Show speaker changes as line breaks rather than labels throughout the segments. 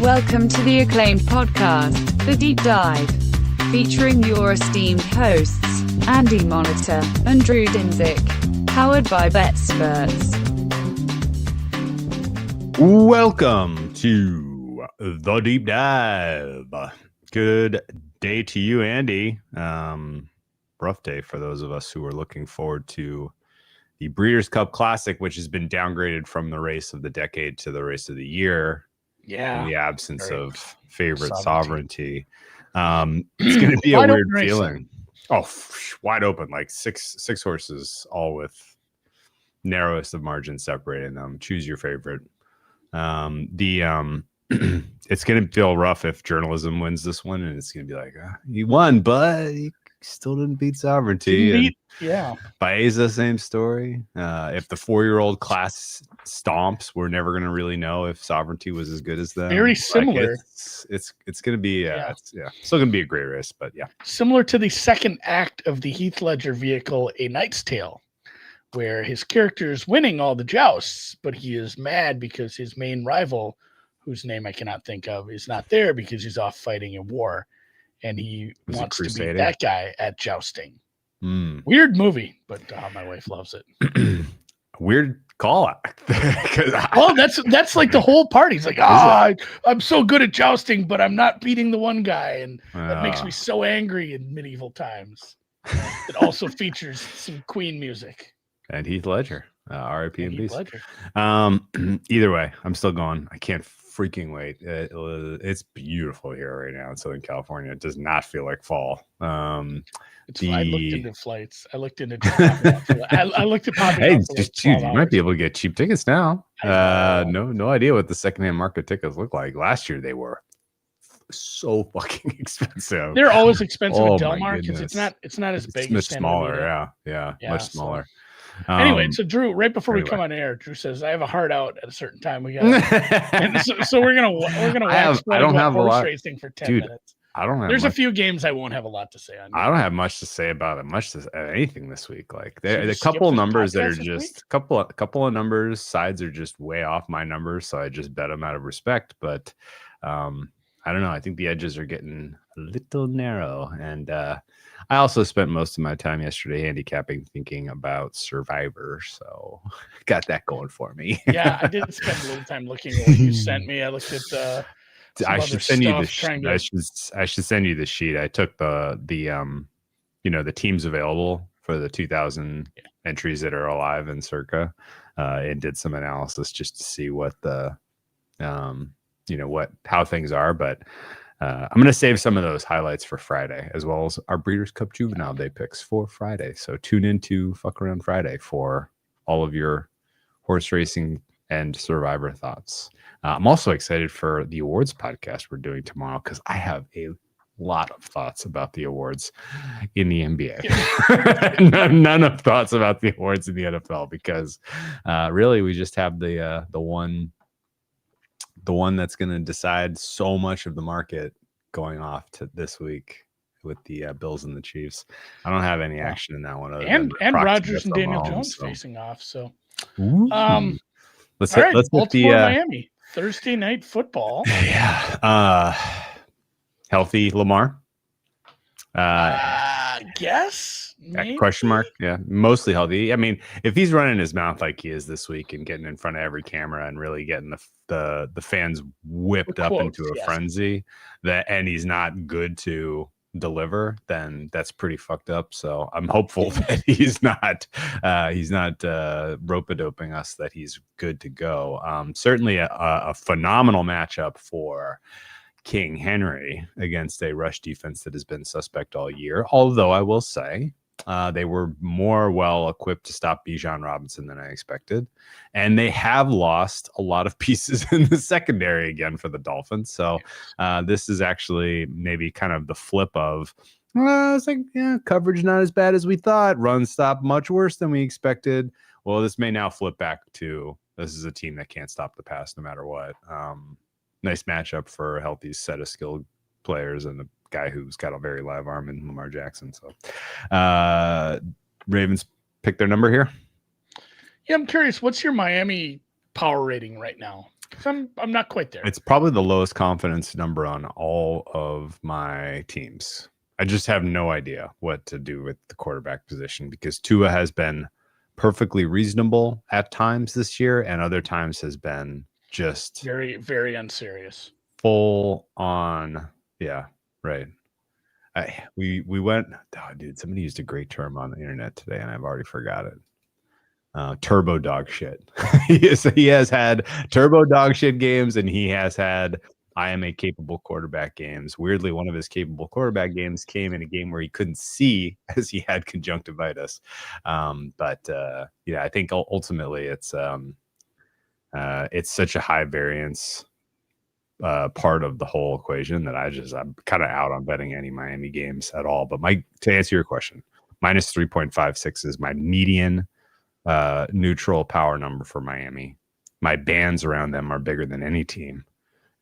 Welcome to the acclaimed podcast, The Deep Dive, featuring your esteemed hosts, Andy Monitor and Drew Dinzik, powered by BetSperts.
Welcome to The Deep Dive. Good day to you, Andy. Rough day for those of us who are looking forward to the Breeders' Cup Classic, which has been downgraded from the race of the decade to the race of the year.
Yeah,
in the absence of favorite sovereignty.
It's
going to be a weird
racing.
feeling. Oh, wide open, like six horses, all with narrowest of margins separating them. Choose your favorite. It's going to feel rough if journalism wins this one, and it's going to be like, he won, but he still didn't beat sovereignty. Baeza, same story. If the 4-year-old class stomps, we're never going to really know if sovereignty was as good as them.
Very similar.
It's going to be still going to be a great race, but yeah.
Similar to the second act of the Heath Ledger vehicle, A Knight's Tale, where his character is winning all the jousts, but he is mad because his main rival, whose name I cannot think of, is not there because he's off fighting a war, and he wants to beat that guy at jousting. Weird movie, but my wife loves it.
Weird call out.
Well, that's like the whole party. He's like, I'm so good at jousting, but I'm not beating the one guy, and that makes me so angry in medieval times. It also features some Queen music.
And Heath Ledger, R.I.P. and peace. Either way, I'm still going. I can't freaking wait. It's beautiful here right now in Southern California. It does not feel like fall.
I looked into flights. I looked into I looked at popping.
Hey, dude, you might be able to get cheap tickets now. No idea what the secondhand market tickets look like. Last year they were so fucking expensive.
They're always expensive at Del Mar because it's not as big.
It's much smaller. Yeah, much smaller.
Anyway, so Drew, right before we come on air, Drew says I have a heart out at a certain time. We got, so we're gonna watch.
I don't have a lot
racing for 10 minutes.
I don't have.
There's a few games I won't have a lot to say on.
I don't have much to say about it. Anything this week. Like a couple of numbers that are just couple of numbers. Sides are just way off my numbers, so I just bet them out of respect. But I don't know. I think the edges are getting a little narrow, and I also spent most of my time yesterday handicapping, thinking about Survivor, so got that going for me.
Yeah, I did spend a little time looking at what you sent me. I looked at
I should send you the sheet. I should send you the sheet. I took the teams available for the 2,000 entries that are alive in Circa, and did some analysis just to see what the how things are, but. I'm going to save some of those highlights for Friday, as well as our Breeders' Cup Juvenile Day picks for Friday. So tune in to Fuck Around Friday for all of your horse racing and Survivor thoughts. I'm also excited for the awards podcast we're doing tomorrow because I have a lot of thoughts about the awards in the NBA. None of thoughts about the awards in the NFL because really we just have the one that's going to decide so much of the market going off to this week with the Bills and the Chiefs. I don't have any action in that one.
And Rodgers and Daniel Jones facing off. So,
let's hit the
Miami Thursday night football.
Yeah. Healthy Lamar.
Guess.
Question mark. Yeah, mostly healthy. I mean, if he's running his mouth like he is this week and getting in front of every camera and really getting the fans whipped up into a frenzy, and he's not good to deliver, then that's pretty fucked up. So I'm hopeful that he's not rope-a-doping us, that he's good to go. Certainly a phenomenal matchup for King Henry against a rush defense that has been suspect all year. Although I will say they were more well equipped to stop Bijan Robinson than I expected. And they have lost a lot of pieces in the secondary again for the Dolphins. So this is actually maybe kind of the flip of, it's like, coverage not as bad as we thought. Run stop much worse than we expected. Well, this may now flip back to, this is a team that can't stop the pass no matter what. Nice matchup for a healthy set of skilled players and a guy who's got a very live arm in Lamar Jackson. So Ravens pick their number here.
Yeah, I'm curious. What's your Miami power rating right now? So I'm not quite there.
It's probably the lowest confidence number on all of my teams. I just have no idea what to do with the quarterback position because Tua has been perfectly reasonable at times this year and other times has been just
very, very unserious.
Full on. Yeah, right. We went, dude, somebody used a great term on the internet today and I've already forgot it. Turbo dog shit. he has had turbo dog shit games and he has had I am a capable quarterback games. Weirdly, one of his capable quarterback games came in a game where he couldn't see as he had conjunctivitis. I think ultimately it's such a high variance part of the whole equation that I'm kind of out on betting any Miami games at all. But to answer your question, minus 3.56 is my median neutral power number for Miami. My bands around them are bigger than any team,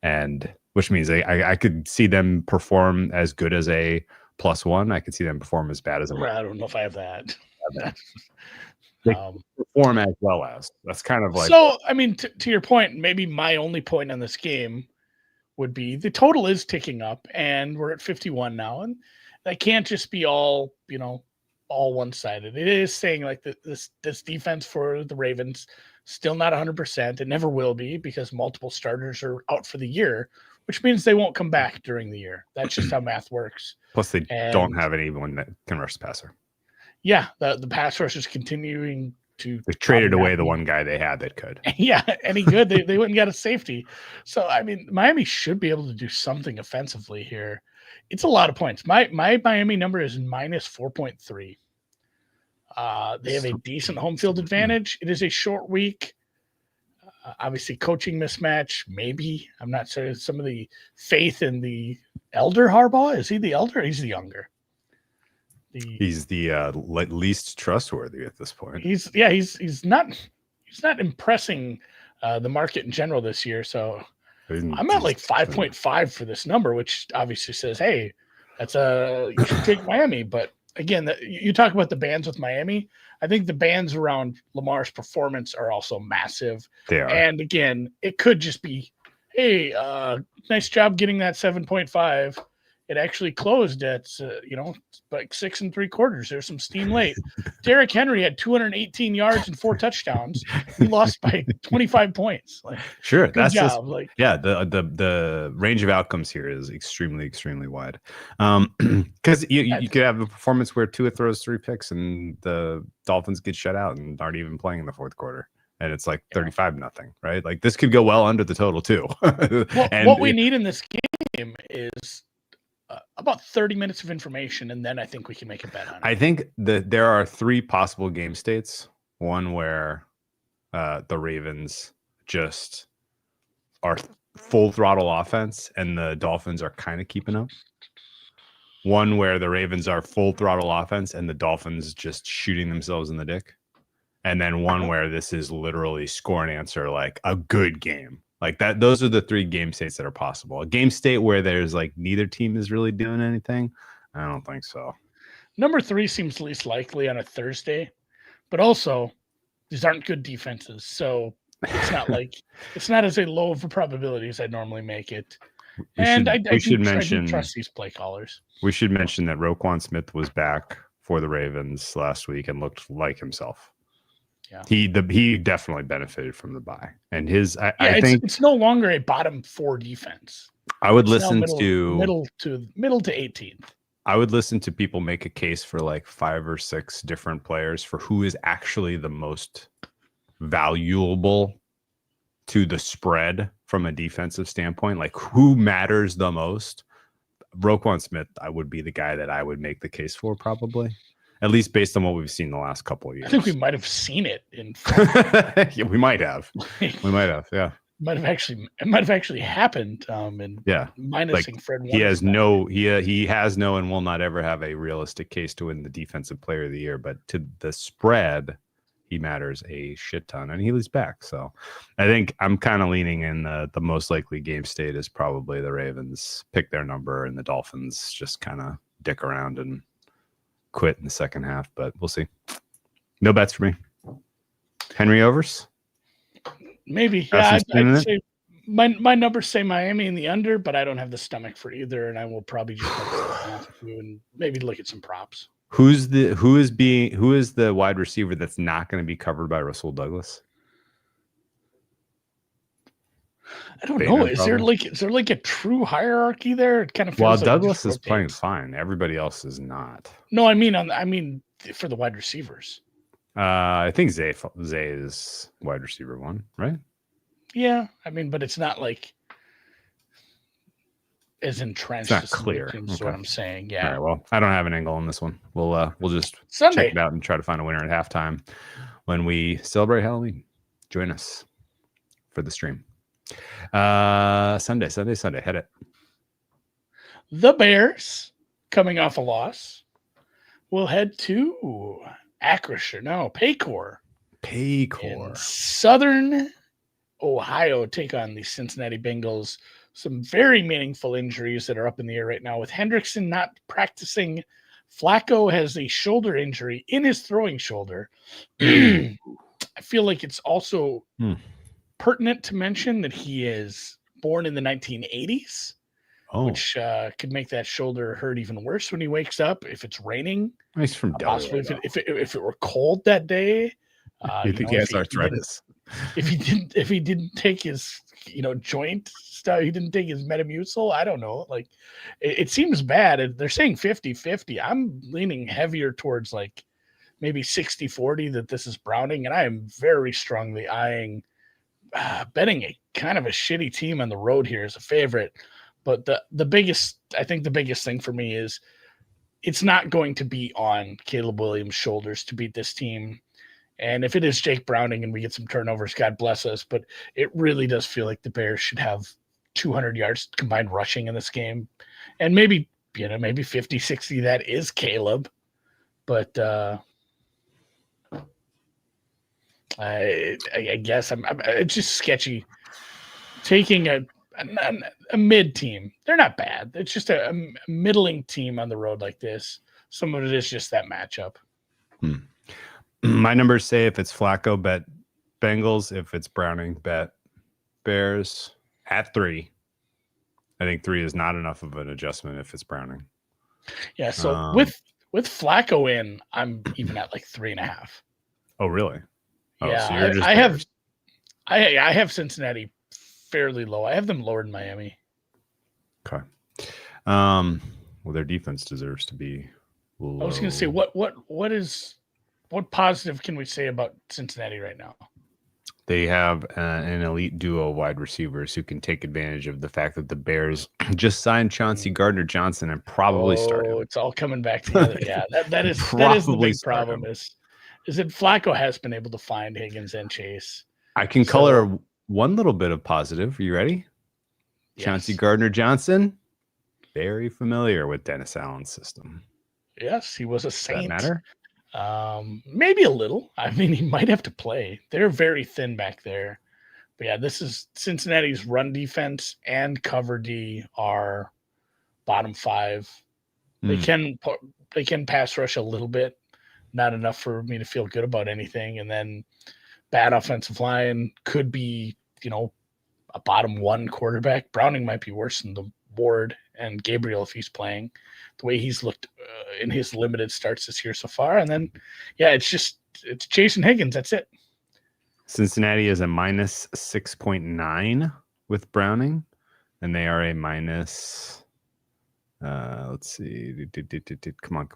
and which means I could see them perform as good as a +1. I could see them perform as bad as a.
I don't know if I have that.
They perform as well as. That's kind of like.
So I mean, to your point, maybe my only point on this game would be the total is ticking up, and we're at 51 now, and that can't just be all all one-sided. It is saying like this defense for the Ravens still not 100%. It never will be because multiple starters are out for the year, which means they won't come back during the year. That's just how math works.
Plus, they don't have anyone that can rush the passer.
Yeah, the pass rush is continuing to.
They traded away the one guy they had that could.
Yeah, any good. They wouldn't get a safety. So I mean, Miami should be able to do something offensively here. It's a lot of points. My Miami number is minus 4.3. They have a decent home field advantage. It is a short week. Obviously, coaching mismatch. Maybe I'm not sure. Some of the faith in the elder Harbaugh. Is he the elder? Or he's the younger.
He's the least trustworthy at this point.
He's not impressing the market in general this year. So I'm at like 5.5 for this number, which obviously says, hey, you should take Miami. But again, you talk about the bands with Miami. I think the bands around Lamar's performance are also massive.
They are.
And again, it could just be, hey, nice job getting that 7.5. It actually closed at, like 6 3/4. There's some steam late. Derrick Henry had 218 yards and 4 touchdowns. He lost by 25 points. Like,
sure,
that's job.
The range of outcomes here is extremely, extremely wide. Because you could have a performance where Tua throws 3 picks and the Dolphins get shut out and aren't even playing in the fourth quarter. And it's like 35-0, right? Like this could go well under the total too.
What we need in this game is about 30 minutes of information, and then I think we can make a bet on it.
I think there are 3 possible game states. One where the Ravens just are full throttle offense and the Dolphins are kind of keeping up. One where the Ravens are full throttle offense and the Dolphins just shooting themselves in the dick. And then one where this is literally score and answer, like a good game. Like that, those are the 3 game states that are possible. A game state where there's like neither team is really doing anything. I don't think so.
Number 3 seems least likely on a Thursday, but also these aren't good defenses. So it's not like it's not as a low of a probability as I'd normally make it. I do trust these play callers.
We should mention that Roquan Smith was back for the Ravens last week and looked like himself. Yeah. He definitely benefited from the bye, and I think
it's no longer a bottom 4 defense.
I would listen to
middle to 18th.
I would listen to people make a case for like 5 or 6 different players for who is actually the most valuable to the spread from a defensive standpoint. Like who matters the most? Roquan Smith, I would be the guy that I would make the case for probably. At least based on what we've seen the last couple of years.
I think we might have seen it in.
Yeah, we might have. We might have. Yeah.
It might have actually happened. Minusing like, Fred.
He has no and will not ever have a realistic case to win the defensive player of the year. But to the spread, he matters a shit ton, and he's back. So I think I'm kind of leaning in the most likely game state is probably the Ravens pick their number and the Dolphins just kind of dick around and quit in the second half, but we'll see. No bets for me. Henry overs?
Maybe. Yeah, I'd say My numbers say Miami in the under, but I don't have the stomach for either, and I will probably just have to and maybe look at some props.
Who is the wide receiver that's not going to be covered by Russell Douglas?
I don't
Bateman,
know. Is there like a true hierarchy there? It kind of feels like
Douglas is playing fine. Everybody else is not.
No, I mean for the wide receivers.
I think Zay is wide receiver 1, right?
Yeah, I mean, but it's not like as entrenched.
It's not clear.
Is what I'm saying. Yeah.
All right. Well, I don't have an angle on this one. We'll just
Sunday.
check it out and try to find a winner at halftime when we celebrate Halloween. Join us for the stream. Sunday. Hit it.
The Bears, coming off a loss, will head to Paycor. In Southern Ohio, take on the Cincinnati Bengals. Some very meaningful injuries that are up in the air right now. With Hendrickson not practicing, Flacco has a shoulder injury in his throwing shoulder. I feel like it's also pertinent to mention that he is born in the 1980s, which could make that shoulder hurt even worse when he wakes up. If it's raining,
he's from
possibly if it were cold that day.
You think he has arthritis?
If he didn't take his joint stuff, he didn't take his Metamucil. I don't know. Like it seems bad. They're saying 50-50. I'm leaning heavier towards like maybe 60-40 that this is Browning, and I am very strongly eyeing betting a kind of a shitty team on the road here as a favorite. But the biggest thing for me is it's not going to be on Caleb Williams' shoulders to beat this team. And if it is Jake Browning and we get some turnovers, God bless us. But it really does feel like the Bears should have 200 yards combined rushing in this game. And maybe 50-60, that is Caleb. But I guess it's just sketchy. Taking a mid team. They're not bad. It's just a middling team on the road like this. Some of it is just that matchup.
My numbers say if it's Flacco, bet Bengals. If it's Browning, bet Bears at 3. I think 3 is not enough of an adjustment if it's Browning.
Yeah. So with Flacco in, I'm even at like 3.5.
Oh, really? Oh,
yeah.
so you're just
I have Cincinnati fairly low. I have them lower than Miami.
Okay. Well, their defense deserves to be low.
I was going to say what positive can we say about Cincinnati right now?
They have an elite duo of wide receivers who can take advantage of the fact that the Bears just signed Chauncey Gardner-Johnson and probably start him.
It's all coming back together. Yeah, that is the big problem is that Flacco has been able to find Higgins and Chase.
I can color one little bit of positive. Are you ready? Yes. Chauncey Gardner-Johnson, very familiar with Dennis Allen's system.
Yes, he was a Saint.
Does that matter?
Maybe a little. I mean, he might have to play. They're very thin back there. But yeah, this is Cincinnati's run defense and cover D are bottom 5. They can pass rush a little bit, not enough for me to feel good about anything. And then bad offensive line could be, a bottom 1 quarterback. Browning might be worse than the Ward and Gabriel if he's playing. The way he's looked in his limited starts this year so far. And then, it's Chase and Higgins. That's it.
Cincinnati is a minus 6.9 with Browning, and they are a minus. Let's see. Come on.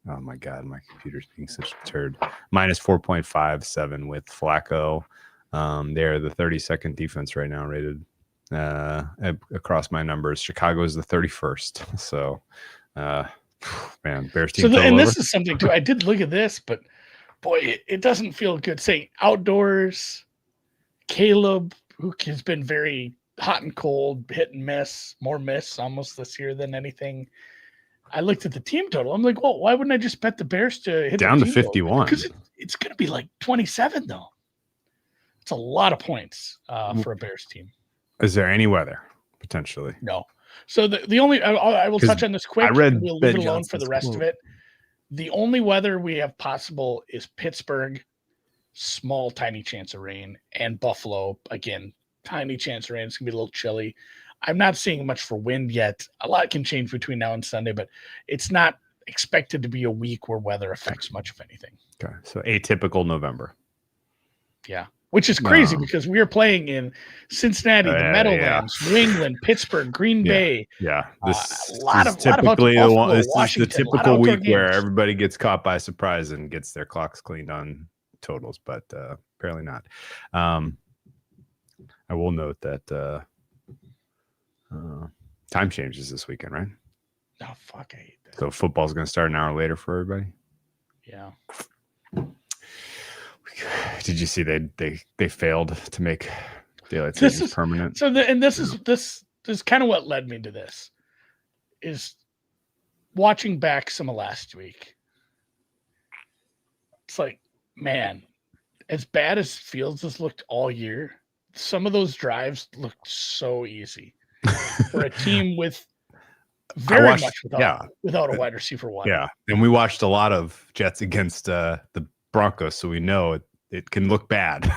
Oh my God, my computer's being such a turd. Minus 4.57 with Flacco. They're the 32nd defense right now rated. Across my numbers, Chicago is the 31st. So, man, Bears team.
This is something too. I did look at this, but boy, it doesn't feel good saying outdoors. Caleb, who has been very hot and cold, hit and miss, more miss almost this year than anything. I looked at the team total. I'm like, well, why wouldn't I just bet the Bears to hit
down to 51?
Because it's going to be like 27 though. It's a lot of points for a Bears team.
Is there any weather potentially?
No. So the only I will touch on this quick. We'll leave it alone for the rest of it. The only weather we have possible is Pittsburgh, small tiny chance of rain, and Buffalo again tiny chance of rain. It's going to be a little chilly. I'm not seeing much for wind yet. A lot can change between now and Sunday, but it's not expected to be a week where weather affects much of anything.
Okay. So atypical November.
Yeah. Which is crazy because we are playing in Cincinnati, the Meadowlands, New England, Pittsburgh, Green Bay.
Yeah.
This is typically
this is the typical week where everybody gets caught by surprise and gets their clocks cleaned on totals, but apparently not. I will note that time changes this weekend, right?
Oh, fuck, I hate that.
So football's going to start an hour later for everybody.
Yeah.
Did you see they failed to make daylight savings permanent?
So this is kind of what led me to this. Is watching back some of last week. It's like, man, as bad as Fields has looked all year, some of those drives looked so easy for a team with without a wide receiver one.
Yeah, and we watched a lot of Jets against the Broncos, so we know it can look bad.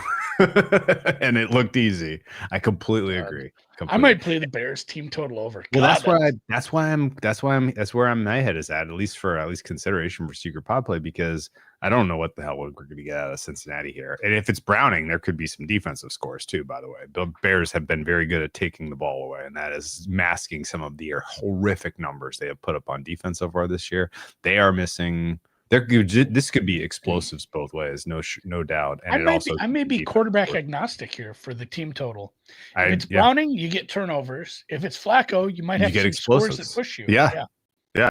And it looked easy. I completely agree.
I might play the Bears team total over.
Well, that's where my head is at least consideration for secret pod play, because I don't know what the hell we're going to get out of Cincinnati here. And if it's Browning, there could be some defensive scores too, by the way. The Bears have been very good at taking the ball away, and that is masking some of the horrific numbers they have put up on defense so far this year. They are missing. This could be explosives both ways, no doubt. And
I may be quarterback agnostic here for the team total. If it's Browning, you get turnovers. If it's Flacco, you might have some scores that push you.
Yeah,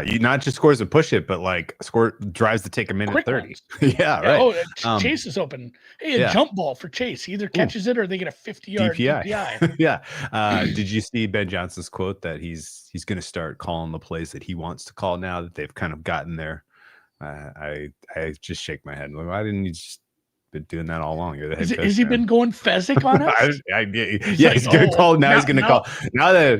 you not just scores that push it, but like score drives to take a minute 30. Yeah, right.
Oh, Chase is open. Hey, a jump ball for Chase. He either catches it or they get a 50-yard DPI.
Yeah. Did you see Ben Johnson's quote that he's going to start calling the plays that he wants to call now that they've kind of gotten there? I just shake my head. Why didn't you just been doing that all along? You're the head coach.
Has he been going Fezzik on us?
He's going to call. Now he's going to call. Now that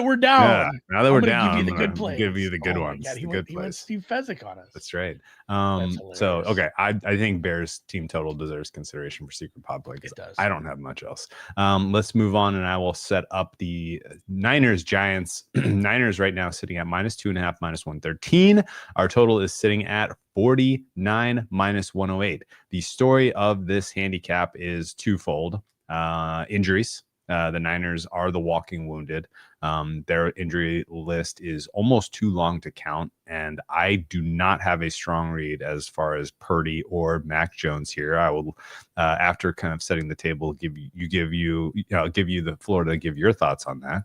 we're down.
Now that we're down,
give you the good plays.
Give you the good ones.
God, he went Steve Fezzik on us.
That's right. So okay, I think Bears team total deserves consideration for secret pod play.
It does.
I don't have much else. Let's move on, and I will set up the Niners Giants. Niners right now sitting at -2.5, -113. Our total is sitting at 49 -108. The story of this handicap is twofold. Injuries. The Niners are the walking wounded. Their injury list is almost too long to count, and I do not have a strong read as far as Purdy or Mac Jones here. I will, after kind of setting the table, give you the floor to give your thoughts on that.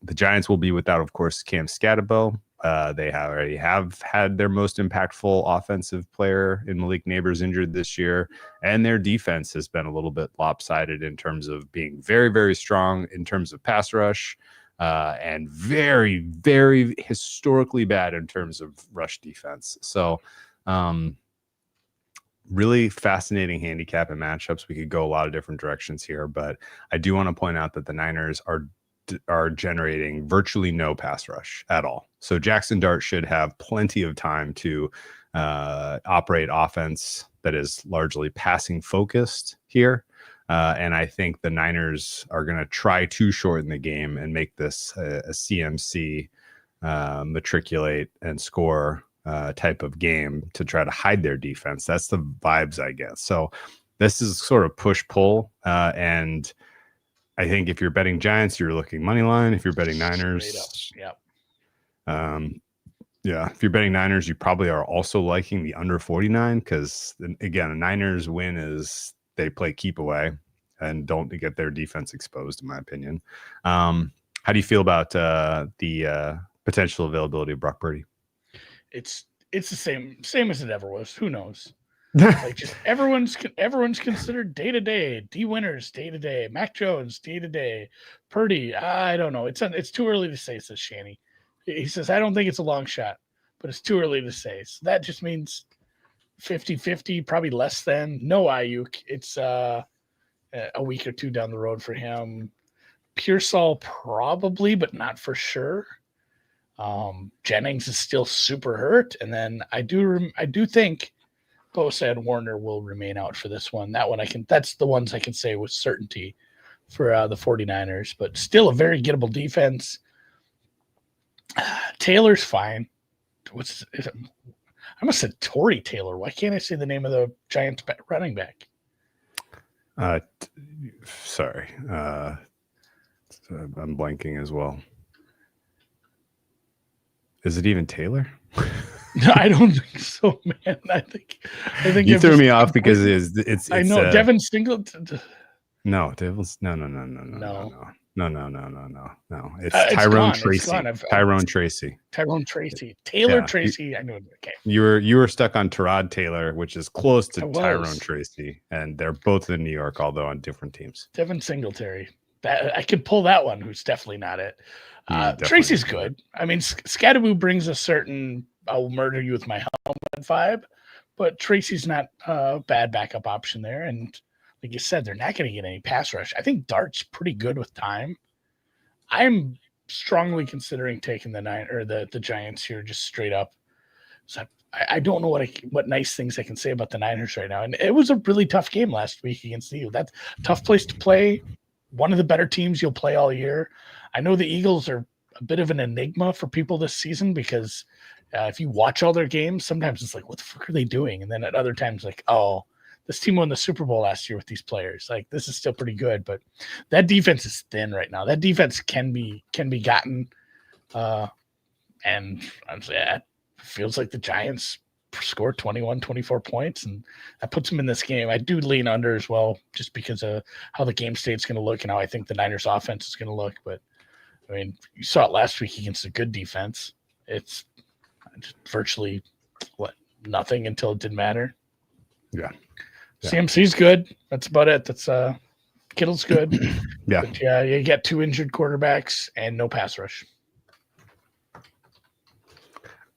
The Giants will be without, of course, Cam Scatterbo. They already have had their most impactful offensive player in Malik Neighbors injured this year, and their defense has been a little bit lopsided in terms of being very, very strong in terms of pass rush, and very, very historically bad in terms of rush defense. So, really fascinating handicap and matchups. We could go a lot of different directions here, but I do want to point out that the Niners are generating virtually no pass rush at all. So Jackson Dart should have plenty of time to operate offense that is largely passing focused here. And I think the Niners are going to try to shorten the game and make this a CMC matriculate and score type of game to try to hide their defense. That's the vibes I get. So this is sort of push-pull, and I think if you're betting Giants, you're looking money line. If you're betting Niners, if you're betting Niners, you probably are also liking the under 49, because again, a Niners win is they play keep away and don't get their defense exposed, in my opinion. How do you feel about the potential availability of Brock Purdy?
It's the same as it ever was. Who knows? Like, just everyone's considered day to day. D Winners day to day. Mac Jones day to day. Purdy, I don't know. It's too early to say, says Shanny. He says, I don't think it's a long shot, but it's too early to say. So that just means 50-50, probably less than. No Ayuk. It's a week or two down the road for him. Pearsall probably, but not for sure. Jennings is still super hurt, and then I do think Bosa and Warner will remain out for this one. That's the ones I can say with certainty. for the 49ers, but still a very gettable defense. Taylor's fine. I almost said Torrey Taylor. Why can't I say the name of the Giants running back?
Sorry. I'm blanking as well. Is it even Taylor?
No, I don't think so, man. I think
you threw me off because it's
I know Devin Singleton.
No, Devils. No. It's
Tyrone
Tracy. Tyrone Tracy.
Tyrone Tracy. Taylor Tracy. I know. Okay.
You were stuck on Tyrod Taylor, which is close to Tyrone Tracy, and they're both in New York, although on different teams.
Devin Singletary. That I could pull that one. Who's definitely not it. Tracy's good. I mean, Scadaboo brings a certain "I'll murder you with my helmet" vibe, but Tracy's not a bad backup option there. And like you said, they're not going to get any pass rush. I think Dart's pretty good with time. I'm strongly considering taking the Giants here, just straight up. So I don't know what nice things I can say about the Niners right now. And it was a really tough game last week against the Eagles. That's a tough place to play. One of the better teams you'll play all year. I know the Eagles are a bit of an enigma for people this season because if you watch all their games, sometimes it's like, what the fuck are they doing? And then at other times, like, oh, this team won the Super Bowl last year with these players. Like, this is still pretty good, but that defense is thin right now. That defense can be gotten. And honestly, it feels like the Giants score 21, 24 points, and that puts them in this game. I do lean under as well, just because of how the game state's going to look and how I think the Niners offense is going to look. But I mean, you saw it last week against a good defense. It's virtually nothing until it didn't matter.
Yeah.
CMC's good. That's about it. That's Kittle's good.
Yeah.
But yeah, you get two injured quarterbacks and no pass rush.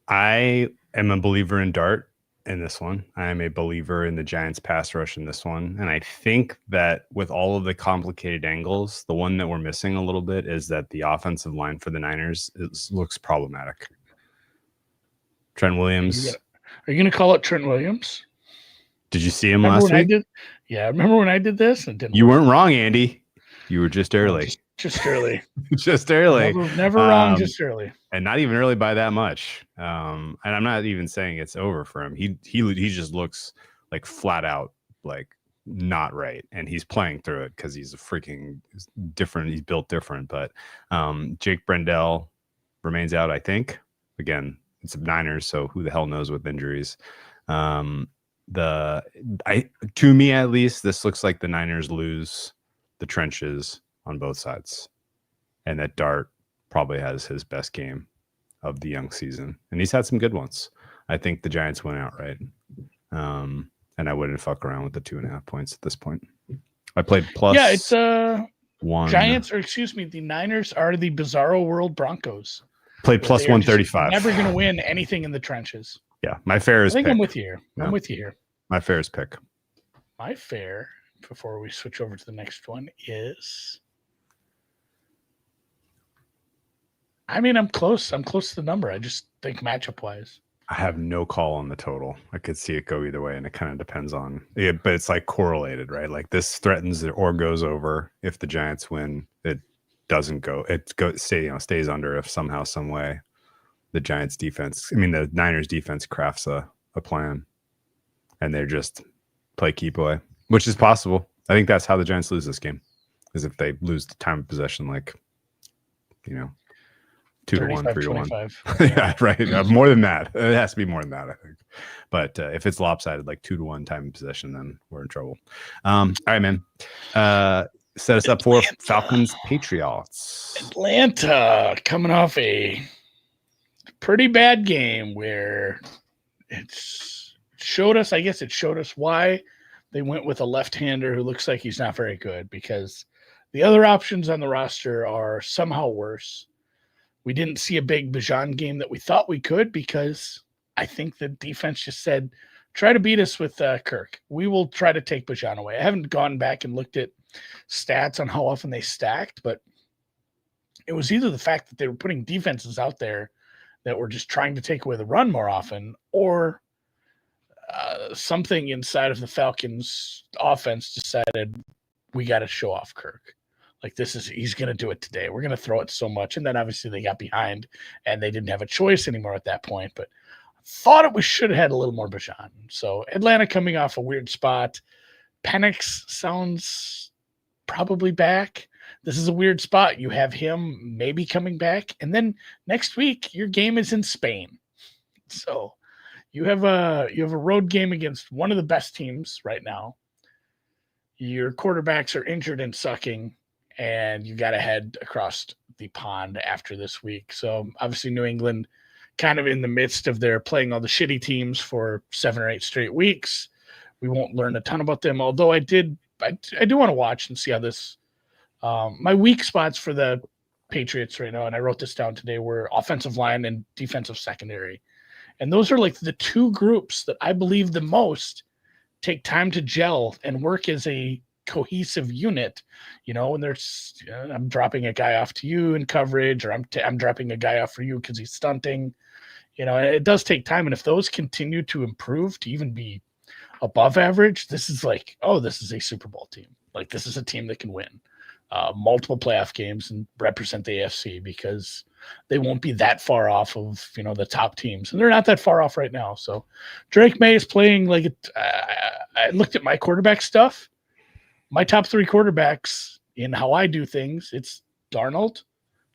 I am a believer in Dart in this one. I am a believer in the Giants pass rush in this one. And I think that with all of the complicated angles, the one that we're missing a little bit is that the offensive line for the Niners looks problematic. Trent Williams.
Are you going to call it Trent Williams?
Did you see him last week?
Remember when I did this? And
you weren't wrong, Andy. You were just early.
Just early.
Just early.
Never wrong, just early.
And not even early by that much. And I'm not even saying it's over for him. He just looks like flat out like not right. And he's playing through it because he's a freaking different. He's built different. But Jake Brendel remains out, I think. Again, it's the Niners, so who the hell knows with injuries. To me at least, this looks like the Niners lose the trenches on both sides, and that Dart probably has his best game of the young season, and he's had some good ones. I think the Giants went outright, and I wouldn't fuck around with the 2.5 points at this point. I played plus. Yeah, it's
one. The Niners are the Bizarro World Broncos.
Played plus 135.
Never going to win anything in the trenches.
Yeah, my fair is.
I think
pick.
I'm with you here.
No.
I'm with you here.
My fair is pick.
My fair, before we switch over to the next one, is. I mean, I'm close. I'm close to the number. I just think matchup wise.
I have no call on the total. I could see it go either way, and it kind of depends on it. But it's like correlated, right? Like this threatens it or goes over if the Giants win. It doesn't go. It stays under if somehow, some way, the the Niners defense crafts a plan, and they're just play keep away, which is possible. I think that's how the Giants lose this game, is if they lose the time of possession, 2-1, 3-1. Yeah, right. More than that. It has to be more than that, I think. But if it's lopsided, like 2-1 time of possession, then we're in trouble. All right, man. Set us up for Falcons Patriots.
Atlanta coming off a pretty bad game where it showed us why they went with a left-hander who looks like he's not very good, because the other options on the roster are somehow worse. We didn't see a big Bijan game that we thought we could, because I think the defense just said, try to beat us with Kirk. We will try to take Bijan away. I haven't gone back and looked at stats on how often they stacked, but it was either the fact that they were putting defenses out there that were just trying to take away the run more often, or something inside of the Falcons offense decided we got to show off Kirk. Like he's going to do it today. We're going to throw it so much. And then obviously they got behind and they didn't have a choice anymore at that point. But I thought we should have had a little more Bijan. So Atlanta coming off a weird spot. Penix sounds probably back. This is a weird spot. You have him maybe coming back. And then next week, your game is in Spain. So you have a road game against one of the best teams right now. Your quarterbacks are injured and sucking, and you got to head across the pond after this week. So obviously New England kind of in the midst of their playing all the shitty teams for 7 or 8 straight weeks. We won't learn a ton about them, although I do want to watch and see how this my weak spots for the Patriots right now, and I wrote this down today, were offensive line and defensive secondary. And those are like the 2 groups that I believe the most take time to gel and work as a cohesive unit, when there's I'm dropping a guy off to you in coverage, or I'm dropping a guy off for you because he's stunting, it does take time. And if those continue to improve to even be above average, this is like, this is a Super Bowl team. Like, this is a team that can win multiple playoff games and represent the AFC, because they won't be that far off of, the top teams. And they're not that far off right now. So Drake May is playing like it. I looked at my quarterback stuff. My top 3 quarterbacks in how I do things, it's Darnold,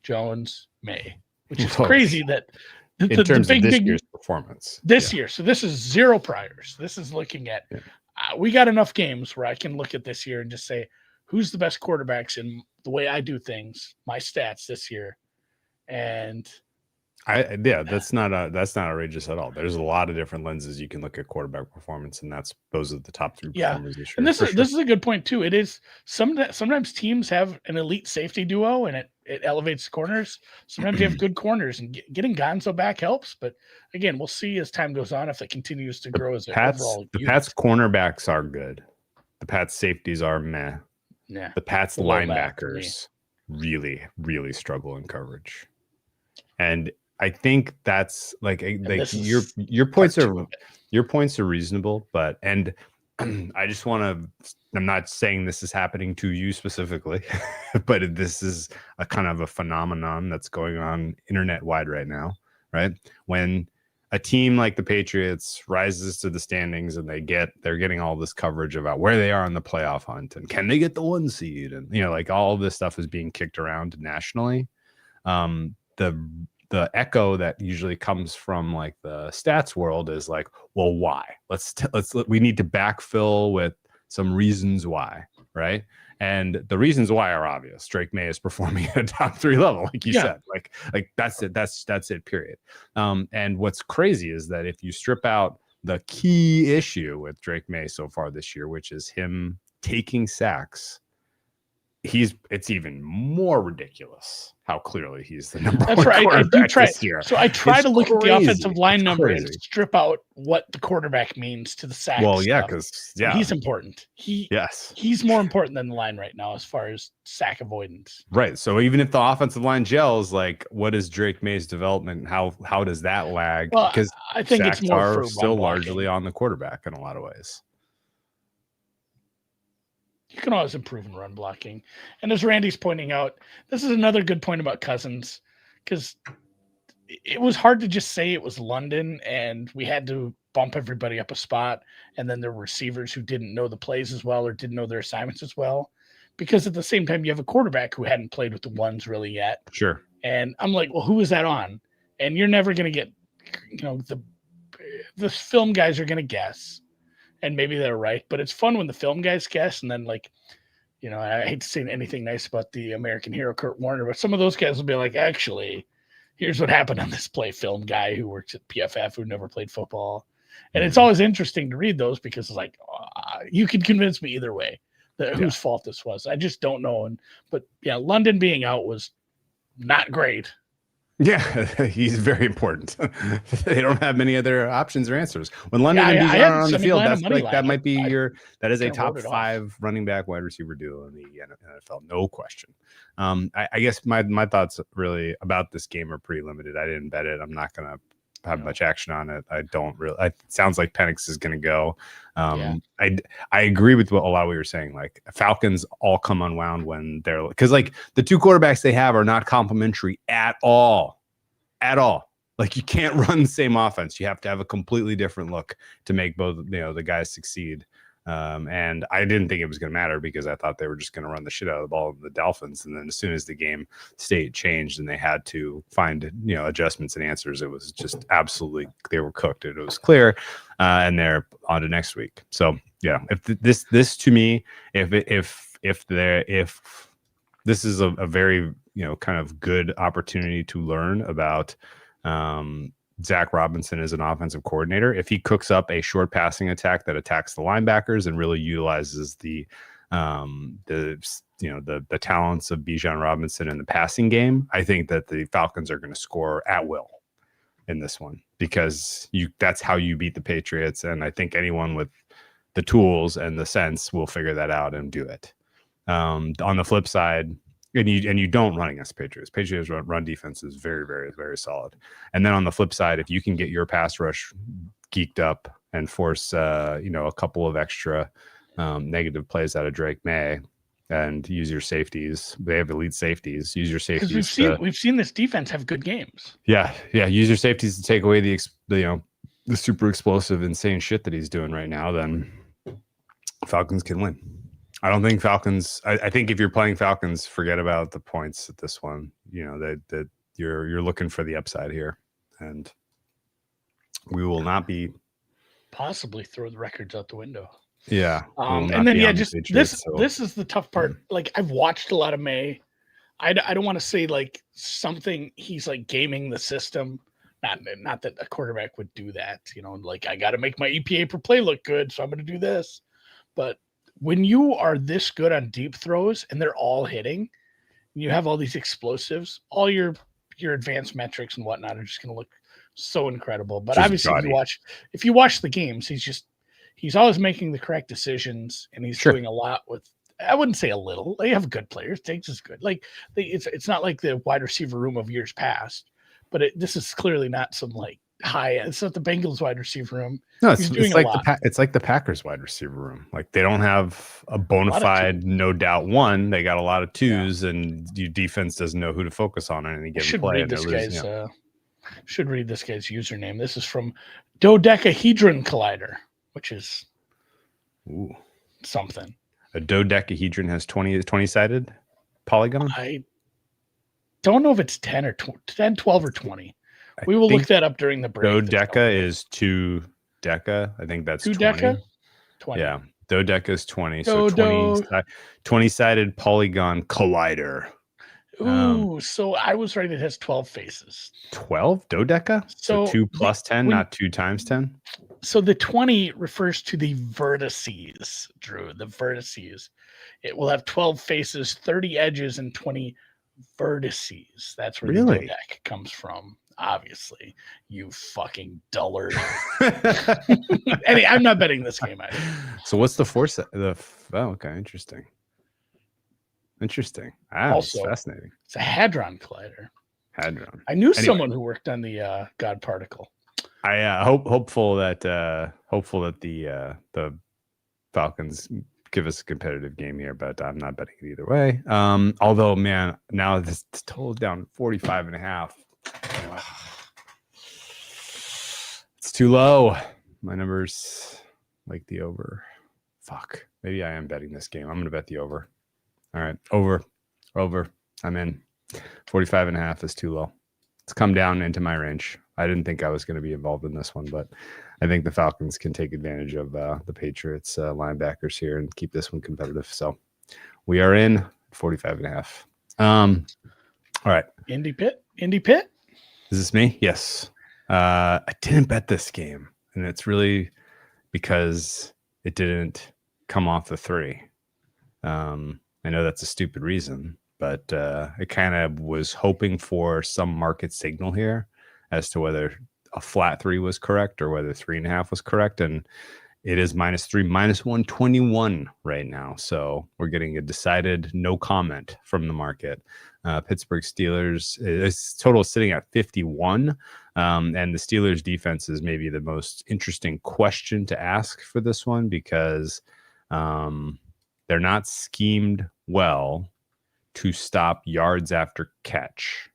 Jones, May, which is crazy that
in terms of this year's performance.
This year. So this is 0 priors. This is looking at, we got enough games where I can look at this year and just say, who's the best quarterbacks in the way I do things, my stats this year. And
that's not outrageous at all. There's a lot of different lenses you can look at quarterback performance, and those are the top 3 performers this year.
And this is a good point too. It is sometimes teams have an elite safety duo, and it elevates the corners. Sometimes you have good corners, and getting Gonzo back helps. But again, we'll see as time goes on if it continues to grow as an overall.
The Pats cornerbacks are good. The Pats safeties are meh.
Yeah.
The Pats linebackers really, really struggle in coverage. And I think that's like your points are reasonable, but I just want to, I'm not saying this is happening to you specifically, but this is a kind of a phenomenon that's going on internet wide right now, right? When a team like the Patriots rises to the standings and they're getting all this coverage about where they are in the playoff hunt and can they get the 1 seed, and like all this stuff is being kicked around nationally. The echo that usually comes from like the stats world is like, well, why? We need to backfill with some reasons why, right? And the reasons why are obvious. Drake May is performing at a top 3 level, like you said. Like that's it. That's it. Period. And what's crazy is that if you strip out the key issue with Drake May so far this year, which is him taking sacks, it's even more ridiculous how clearly he's the number one quarterback this year.
So I try to look at the offensive line number and strip out what the quarterback means to the sack.
Well, because
he's important. He's more important than the line right now as far as sack avoidance.
Right. So even if the offensive line gels, like, what is Drake May's development? How does that lag?
Well,
because
I think
sacks
it's more
are
for
still largely on the quarterback in a lot of ways.
You can always improve in run blocking. And as Randy's pointing out, this is another good point about Cousins, because it was hard to just say it was London and we had to bump everybody up a spot. And then there were receivers who didn't know the plays as well or didn't know their assignments as well. Because at the same time, you have a quarterback who hadn't played with the ones really yet.
Sure.
And I'm like, well, who is that on? And you're never going to get, the film guys are going to guess. And maybe they're right, but it's fun when the film guys guess. And then, like, I hate to say anything nice about the American hero, Kurt Warner, but some of those guys will be like, actually, here's what happened on this play, film guy who works at PFF who never played football. And it's always interesting to read those because it's like, you can convince me either way whose fault this was. I just don't know. But London being out was not great.
Yeah, he's very important. They don't have many other options or answers. When London and Bijan are on the field, that might be that is a top 5 running back wide receiver duo in the NFL, no question. I guess my thoughts really about this game are pretty limited. I didn't bet it. I'm not gonna have much action on it. I don't really. It sounds like Penix is going to go.
Yeah.
I agree with what a lot of what you were saying. Like Falcons all come unwound when they're because like the two quarterbacks they have are not complementary at all. Like you can't run the same offense. You have to have a completely different look to make both the guys succeed. And I didn't think it was going to matter because I thought they were just going to run the shit out of the ball of the Dolphins. And then as soon as the game state changed and they had to find adjustments and answers, it was just absolutely they were cooked. It was clear, and they're on to next week. So yeah, if this to me, if this is a very kind of good opportunity to learn about Zach Robinson as an offensive coordinator. If he cooks up a short passing attack that attacks the linebackers and really utilizes the talents of Bijan Robinson in the passing game, I think that the Falcons are going to score at will in this one because that's how you beat the Patriots. And I think anyone with the tools and the sense will figure that out and do it. On the flip side, and you don't run against Patriots. Patriots run defense is very, very, very solid. And then on the flip side, if you can get your pass rush geeked up and force a couple of extra negative plays out of Drake May and use your safeties, they have elite safeties. Use your safeties.
We've seen this defense have good games.
Yeah. Use your safeties to take away the super explosive, insane shit that he's doing right now. Then Falcons can win. I don't think Falcons. I think if you're playing Falcons, forget about the points at this one. That you're looking for the upside here, and we will not be
possibly throw the records out the window.
Yeah,
and then this is the tough part. Like I've watched a lot of May. I don't want to say like something he's like gaming the system. Not that a quarterback would do that. Like I got to make my EPA per play look good, so I'm going to do this, but when you are this good on deep throws and they're all hitting, and you have all these explosives, all your advanced metrics and whatnot are just going to look so incredible. But just obviously, if you watch the games, he's always making the correct decisions, and he's doing a lot with. I wouldn't say a little. They have good players. Diggs is good. Like it's not like the wide receiver room of years past, but this is clearly not some like high. It's not the Bengals wide receiver room.
No, it's like the Packers wide receiver room. Like they don't have a bona fide, no doubt one. They got a lot of twos, and your defense doesn't know who to focus on any given play.
Should read this guy's username. This is from Dodecahedron Collider, which is something.
A dodecahedron has 20-sided polygon.
I don't know if it's 10 or 10, 12 or 20. We will look that up during the break.
Dodeca is 2 deca. I think that's 20.
Deca? 20.
Yeah. Dodeca is 20. So 20-sided polygon collider.
Ooh, so I was right. It has 12 faces.
12? Dodeca? So 2 plus 10, not 2 times 10?
So the 20 refers to the vertices, Drew. The vertices. It will have 12 faces, 30 edges, and 20 vertices. That's where the dodeca comes from. Obviously, you fucking dullard. I'm not betting this game either.
So what's the force? Okay, interesting. Also, it's fascinating.
It's a hadron collider.
Hadron.
I knew someone who worked on the God particle.
I hopeful that the Falcons give us a competitive game here, but I'm not betting it either way. Although, man, now this total's down 45.5. It's too low. My numbers like the over. Fuck. Maybe I am betting this game. I'm going to bet the over. All right. Over. I'm in. 45.5 is too low. It's come down into my range. I didn't think I was going to be involved in this one, but I think the Falcons can take advantage of the Patriots linebackers here and keep this one competitive. So we are in 45.5. All right.
Indy Pitt.
Is this me? Yes. I didn't bet this game, and it's really because it didn't come off the 3. I know that's a stupid reason, but I kind of was hoping for some market signal here as to whether a flat 3 was correct or whether 3.5 was correct. And It is -3, -121 right now. So we're getting a decided no comment from the market. Pittsburgh Steelers, it's total sitting at 51. And the Steelers defense is maybe the most interesting question to ask for this one because they're not schemed well to stop yards after catch.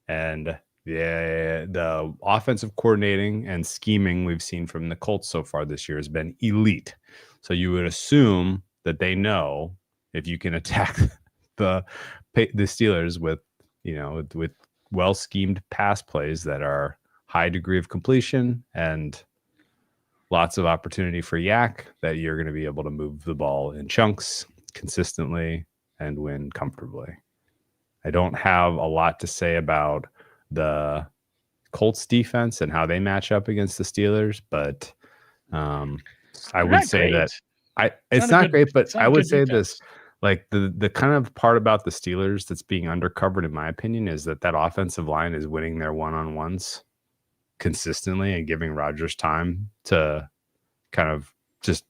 And the offensive coordinating and scheming we've seen from the Colts so far this year has been elite. So you would assume that they know if you can attack the Steelers with well schemed pass plays that are high degree of completion and lots of opportunity for yak, that you're going to be able to move the ball in chunks consistently and win comfortably. I don't have a lot to say about the Colts defense and how they match up against the Steelers, but I would say that it's not great, but I would say this, like the kind of part about the Steelers that's being undercovered, in my opinion, is that offensive line is winning their one-on-ones consistently and giving Rodgers time to kind of just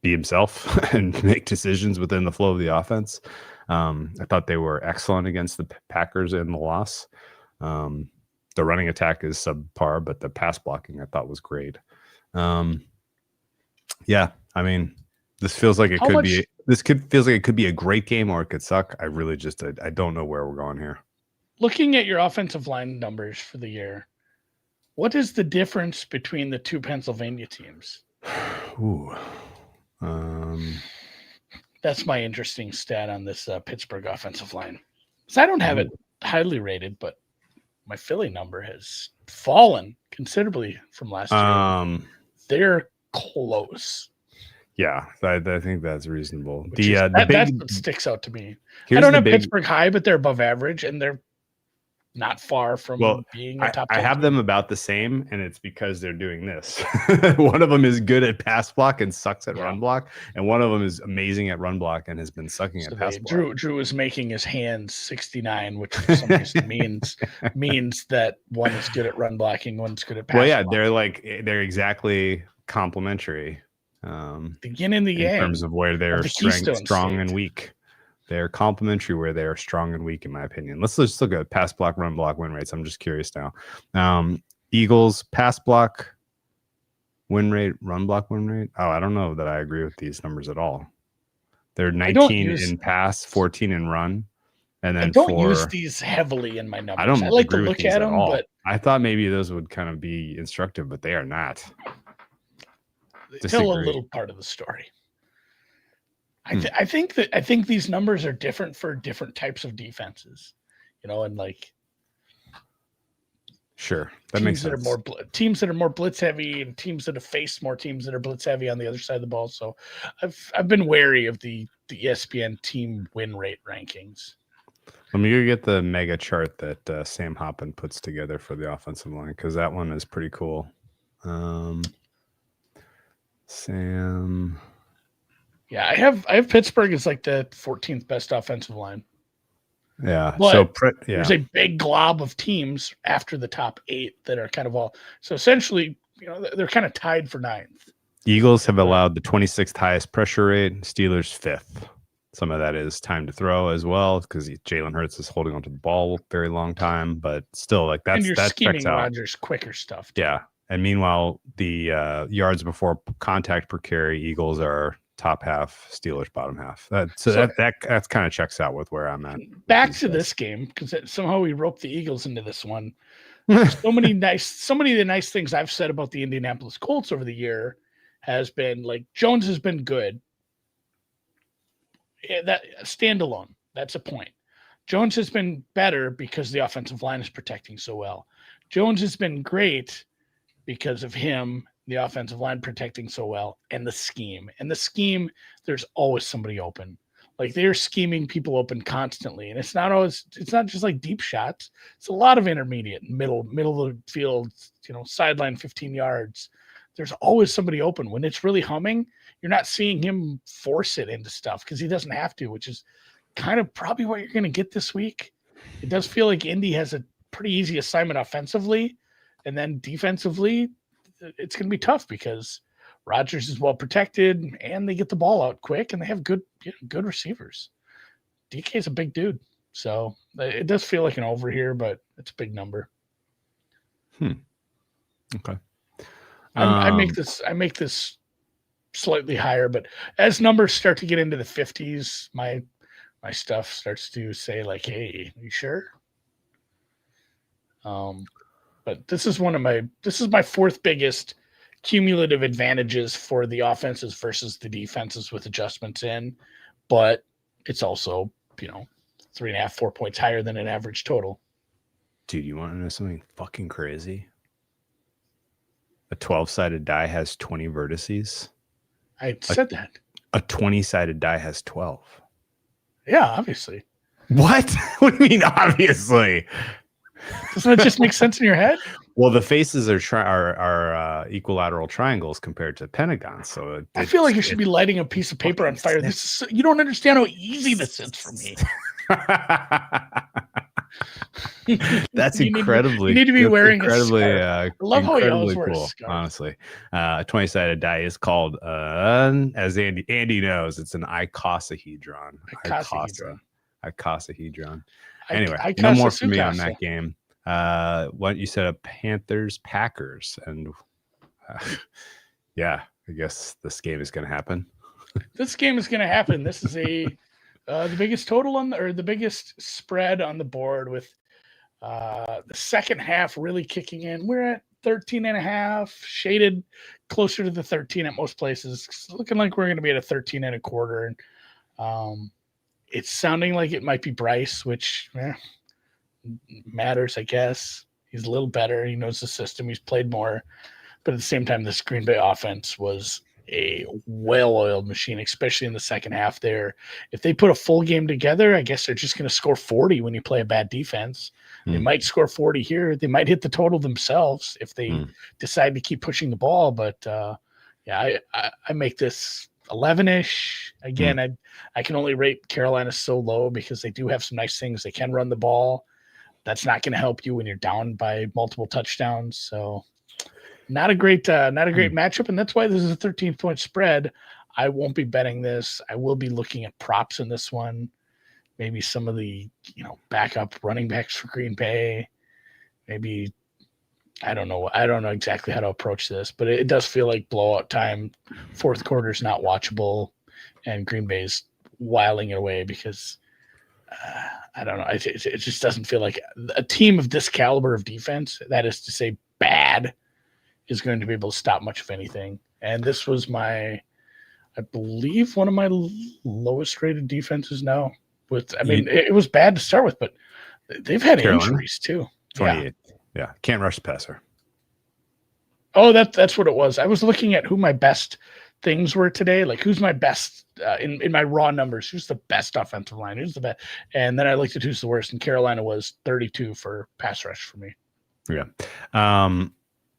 be himself and make decisions within the flow of the offense. I thought they were excellent against the Packers in the loss. The running attack is subpar, but the pass blocking I thought was great. Yeah, I mean, this feels like it feels like it could be a great game or it could suck. I really just I don't know where we're going here.
Looking at your offensive line numbers for the year, what is the difference between the two Pennsylvania teams?
Ooh.
That's my interesting stat on this Pittsburgh offensive line. So I don't have it highly rated, but my Philly number has fallen considerably from last year. They're close.
Yeah, I think that's reasonable.
That's what sticks out to me. I don't have Pittsburgh high, but they're above average, and they're not far from being a top 10
I have them about the same, and it's because they're doing this. One of them is good at pass block and sucks at run block, and one of them is amazing at run block and has been sucking at pass block.
Drew is making his hands 69, which for some reason means that one is good at run blocking, one's good at pass blocking.
They're exactly complementary.
Beginning in the game
in terms of where they're strong and weak. They're complementary where they are strong and weak, in my opinion. Let's just look at pass block, run block, win rates. I'm just curious now. Eagles pass block win rate, run block win rate. Oh, I don't know that I agree with these numbers at all. They're 19 in pass, 14 in run, and then I don't
use these heavily in my numbers.
I like to look at them, but I thought maybe those would kind of be instructive, but they are not.
They tell a little part of the story. I think these numbers are different for different types of defenses, and
sure, that makes sense.
Teams that are more blitz heavy and teams that have faced more teams that are blitz heavy on the other side of the ball. So I've been wary of the ESPN team win rate rankings.
Let me go get the mega chart that Sam Hoppen puts together for the offensive line, because that one is pretty cool. Sam.
Yeah, I have Pittsburgh as like the 14th best offensive line.
Yeah.
But there's a big glob of teams after the top 8 that are kind of all. So essentially, they're kind of tied for 9th.
Eagles have allowed the 26th highest pressure rate. Steelers 5th. Some of that is time to throw as well, because Jalen Hurts is holding onto the ball a very long time. But still, that's
scheming Rodgers quicker stuff.
Yeah. And meanwhile, the yards before contact per carry, Eagles are top half, Steelers bottom half. That kind of checks out with where I'm at.
Back to this game, because somehow we roped the Eagles into this one. so many of the nice things I've said about the Indianapolis Colts over the year has been Jones has been good. That standalone, that's a point. Jones has been better because the offensive line is protecting so well. Jones has been great because of him, the offensive line protecting so well, and the scheme. And the scheme, there's always somebody open. They're scheming people open constantly. And it's not just deep shots. It's a lot of intermediate, middle of the field, sideline 15 yards. There's always somebody open. When it's really humming, you're not seeing him force it into stuff because he doesn't have to, which is kind of probably what you're going to get this week. It does feel like Indy has a pretty easy assignment offensively, and then defensively, it's going to be tough because Rodgers is well protected and they get the ball out quick and they have good receivers. DK is a big dude. So it does feel like an over here, but it's a big number.
Okay.
I make this slightly higher, but as numbers start to get into the 50s, my stuff starts to say like, hey, are you sure? But this is my fourth biggest cumulative advantages for the offenses versus the defenses with adjustments in, but it's also, 3.5, 4 points higher than an average total.
Dude, you want to know something fucking crazy? A 12-sided die has 20 vertices.
I said that.
A 20-sided die has 12.
Yeah, obviously.
What? What do you mean, obviously?
Doesn't that just make sense in your head?
Well, the faces are equilateral triangles compared to pentagons. So
I feel like you should be lighting a piece of paper on fire. You don't understand how easy this is for me.
That's incredibly.
You need to be wearing
incredibly.
I love how he always wears
cool,
a scarf.
honestly. A 20-sided die is called, as Andy knows, it's an icosahedron. Icosahedron. Anyway, no more for me on that game. What you said, Panthers Packers, and yeah, I guess this game is going to happen.
This game is going to happen. This is the biggest total the biggest spread on the board with the second half really kicking in. We're at 13.5, shaded closer to the 13 at most places. It's looking like we're going to be at a 13.25. And it's sounding like it might be Bryce, which matters, I guess. He's a little better. He knows the system. He's played more. But at the same time, this Green Bay offense was a well-oiled machine, especially in the second half there. If they put a full game together, I guess they're just going to score 40 when you play a bad defense. They might score 40 here. They might hit the total themselves if they decide to keep pushing the ball. But, I make this 11-ish. Again, I can only rate Carolina so low because they do have some nice things. They can run the ball. That's not going to help you when you're down by multiple touchdowns. So not a great matchup, and that's why this is a 13-point spread. I won't be betting this. I will be looking at props in this one. Maybe some of the backup running backs for Green Bay. Maybe I don't know exactly how to approach this, but it does feel like blowout time. Fourth quarter is not watchable, and Green Bay's wiling it away because I don't know. It just doesn't feel like a team of this caliber of defense, that is to say bad, is going to be able to stop much of anything. And this was I believe, one of my lowest rated defenses now. It was bad to start with, but they've had injuries too.
28. Yeah. Can't rush the passer.
Oh, that's what it was. I was looking at who my best things were today. Like who's my best in my raw numbers? Who's the best offensive line? Who's the best? And then I looked at who's the worst, and Carolina was 32 for pass rush for me.
Yeah.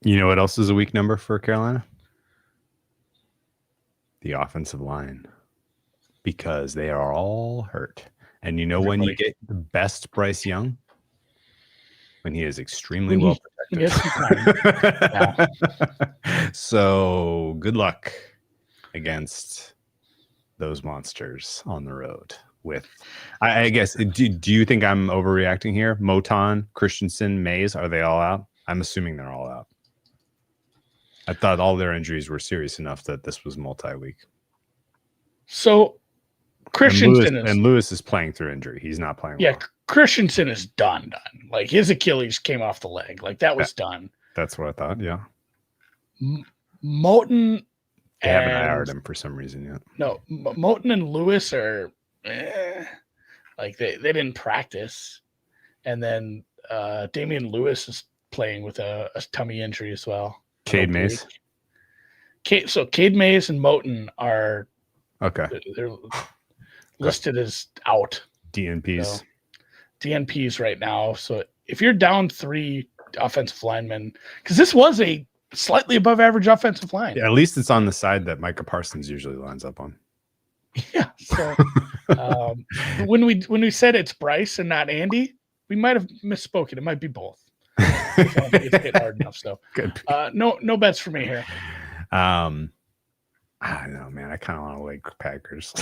You know what else is a weak number for Carolina? The offensive line, because they are all hurt. And when you get the best Bryce Young? When he is extremely well protected. So good luck against those monsters on the road. I guess, do you think I'm overreacting here? Moton, Christensen, Mays, are they all out? I'm assuming they're all out. I thought all their injuries were serious enough that this was multi-week.
So Christensen
and Lewis is playing through injury. He's not playing well.
Christensen is done. Like his Achilles came off the leg. Like that was done.
That's what I thought. Yeah.
Moton.
They haven't IR'd him for some reason yet.
No, Moton and Lewis are like they didn't practice. And then Damian Lewis is playing with a tummy injury as well.
Cade Mays.
So Cade Mays and Moton are they're listed as out.
DNPs.
So, DNPs right now. So if you're down 3 offensive linemen, because this was a slightly above average offensive line.
Yeah, at least it's on the side that Micah Parsons usually lines up on.
Yeah. So when we said it's Bryce and not Andy, we might have misspoken. It might be both. I don't think it's hit hard enough. So, no bets for me here.
I don't know, man. I kind of want to like Packers.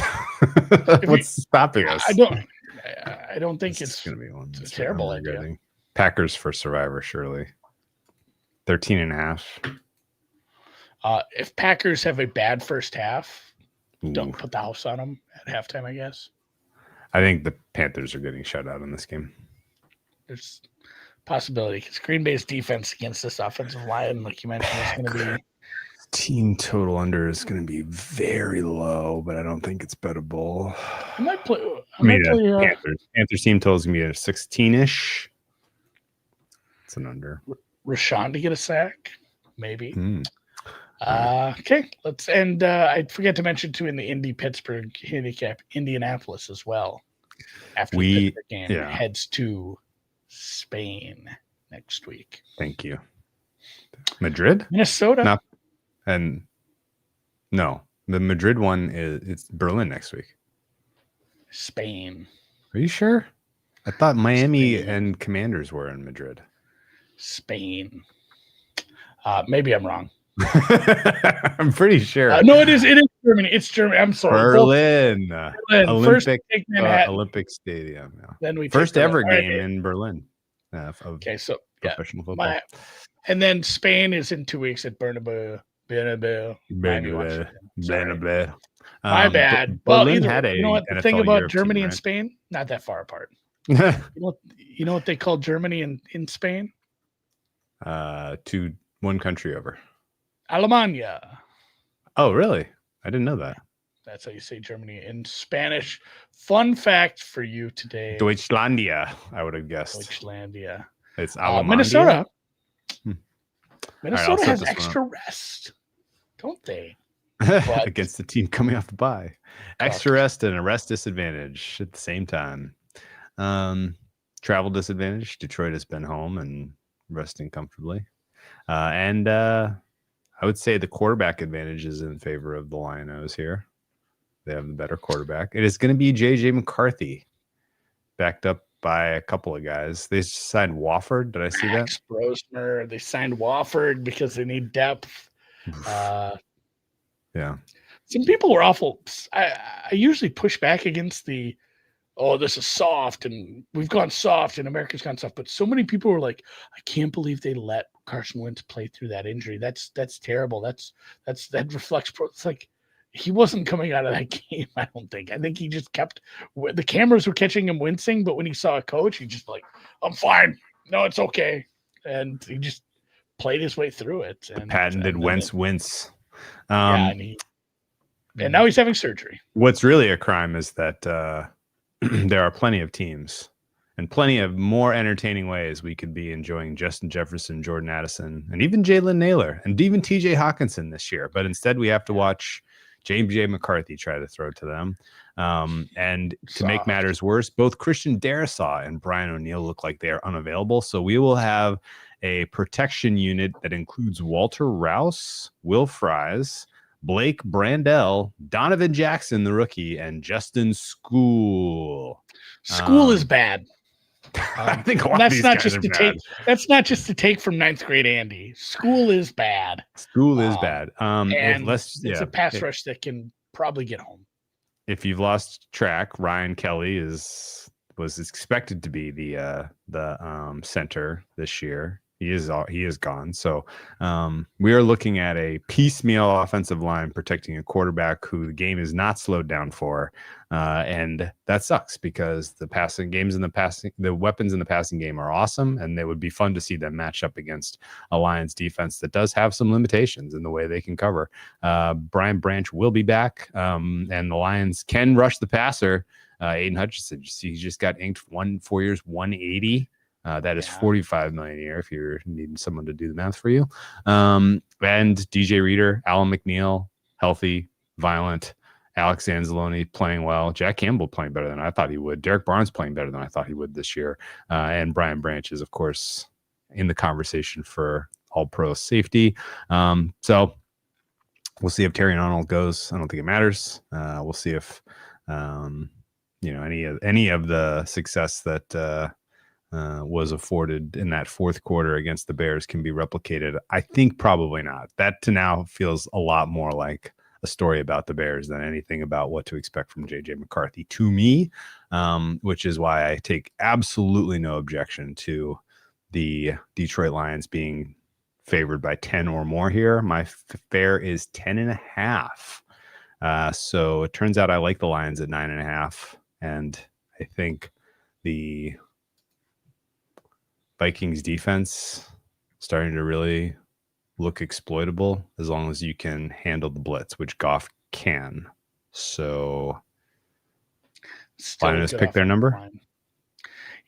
What's stopping us?
I don't think it's
going to be one.
It's a terrible idea.
Packers for Survivor, surely. 13.5.
If Packers have a bad first half,
Ooh.
don't put the house on them at halftime, I guess.
I think the Panthers are getting shut out in this game.
There's possibility because Green Bay's defense against this offensive line, like you mentioned, is going to be.
Team total under is going to be very low, but I don't think it's bettable.
I might play.
Panthers team total is going to be a 16-ish. It's an under.
Rashawn to get a sack, maybe. Okay, let's end. I forget to mention too in the Indy Pittsburgh handicap, Indianapolis as well. After the Pittsburgh game, heads to Spain next week.
Thank you. Madrid,
Minnesota.
And no, the Madrid one it's Berlin next week.
Spain.
Are you sure? I thought Miami and Commanders were in Madrid.
Spain. Maybe I'm wrong.
I'm pretty sure.
No, it is Germany. It's Germany. I'm sorry.
Berlin.
Olympic
Stadium. Yeah.
Then we
first ever game in Berlin.
Okay, so
professional football.
And then Spain is in 2 weeks at Bernabeu.
Bernabeu.
My bad.
Berlin had a.
You know what the thing about Germany team, right? And Spain? Not that far apart. You know what they call Germany in Spain?
One country over.
Alemania.
Oh, really? I didn't know that.
That's how you say Germany in Spanish. Fun fact for you today.
Deutschlandia, I would have guessed.
Deutschlandia.
It's Alemania.
Minnesota. Minnesota has extra rest, don't they?
Against the team coming off the bye. Extra rest and a rest disadvantage at the same time. Travel disadvantage. Detroit has been home and resting comfortably. And I would say the quarterback advantage is in favor of the Lions here. They have the better quarterback. It is going to be J.J. McCarthy, backed up by a couple of guys. They signed Wofford. Did I see
Max
that?
Brosmer. They signed Wofford because they need depth.
Yeah.
Some people were awful. I usually push back against this is soft and we've gone soft and America's gone soft. But so many people were like, I can't believe they let Carson Wentz play through that injury. That's terrible. That reflects. It's like he wasn't coming out of that game. I don't think. I think he just kept. The cameras were catching him wincing, but when he saw a coach, he just like, I'm fine. No, it's okay, and he just played his way through it. And
patented Wentz wince.
And now he's having surgery.
What's really a crime is that there are plenty of teams and plenty of more entertaining ways we could be enjoying Justin Jefferson, Jordan Addison, and even Jalen Naylor, and even TJ Hawkinson this year. But instead, we have to watch James J. McCarthy try to throw to them. And to make matters worse, both Christian Darrisaw and Brian O'Neill look like they are unavailable. So we will have a protection unit that includes Walter Rouse, Will Fries, Blake Brandell, Donovan Jackson, the rookie, and Justin School.
School is bad.
I think
that's not just to take. That's not just to take from ninth grade Andy. School is bad.
School is bad.
And it's a pass rush that can probably get home.
If you've lost track, Ryan Kelly was expected to be the center this year. He is gone. So we are looking at a piecemeal offensive line protecting a quarterback who the game is not slowed down for. And that sucks because the weapons in the passing game are awesome. And it would be fun to see them match up against a Lions defense that does have some limitations in the way they can cover. Brian Branch will be back. And the Lions can rush the passer. Aiden Hutchinson, he just got inked 4 years, 180. That is $45 million a year if you're needing someone to do the math for you. And DJ Reader, Alan McNeil, healthy, violent, Alex Anzalone playing well, Jack Campbell playing better than I thought he would, Derek Barnes playing better than I thought he would this year, and Brian Branch is, of course, in the conversation for All-Pro safety. So we'll see if Terry Arnold goes. I don't think it matters. We'll see if any of the success that was afforded in that fourth quarter against the Bears can be replicated? I think probably not. That to now feels a lot more like a story about the Bears than anything about what to expect from JJ McCarthy to me, which is why I take absolutely no objection to the Detroit Lions being favored by 10 or more here. My fare is 10.5. So it turns out I like the Lions at 9.5. And I think the Vikings defense starting to really look exploitable as long as you can handle the blitz, which Goff can. So Lions pick their number.
Line.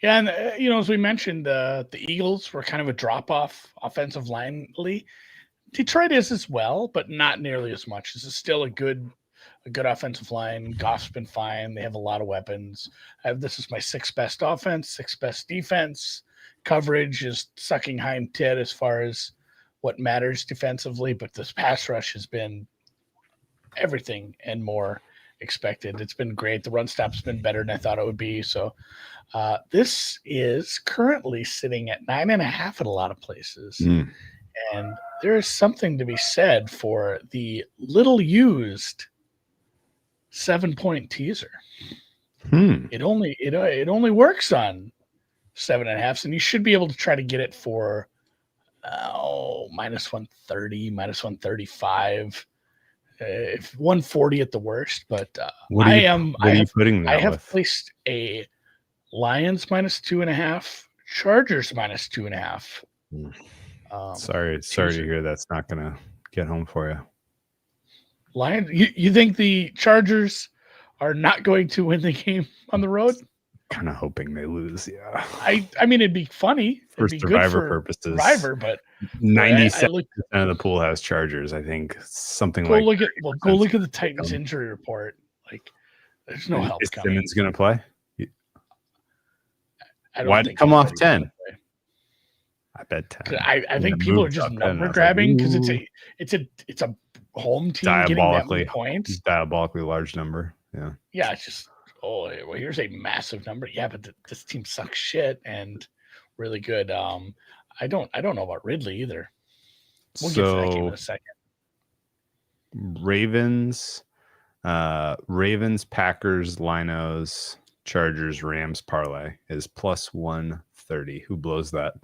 Yeah, and as we mentioned, the Eagles were kind of a drop-off offensive linely. Detroit is as well, but not nearly as much. This is still a good offensive line. Goff's been fine. They have a lot of weapons. This is my sixth best offense, sixth best defense. Coverage is sucking hind tit as far as what matters defensively, but this pass rush has been everything and more expected. It's been great. The run stop's been better than I thought it would be. So this is currently sitting at 9.5 at a lot of places. And there is something to be said for the little used 7-point teaser. It only works on 7.5s, and you should be able to try to get it for minus 130, minus 135, if 140 at the worst. But I have placed a Lions minus 2.5, Chargers minus 2.5.
Sorry to hear that's not going to get home for you.
Lions, you think the Chargers are not going to win the game on the road?
Kind of hoping they lose, yeah.
I mean, it'd be funny.
For
it'd be
survivor
good for
purposes.
Survivor, but
97% of the pool has Chargers. I think something like.
Go look at the Titans injury report. Like, there's no help coming.
Is Simmons going to play?
Why
did it come off 10? I bet 10.
I think people are just number grabbing because it's a home team getting that many points.
Diabolically large number. Yeah.
Yeah, it's just here's a massive number. Yeah, but this team sucks shit and really good. I don't know about Ridley either. We'll get to that game in a second.
Ravens, Packers, Linos, Chargers, Rams parlay is plus 130. Who blows that?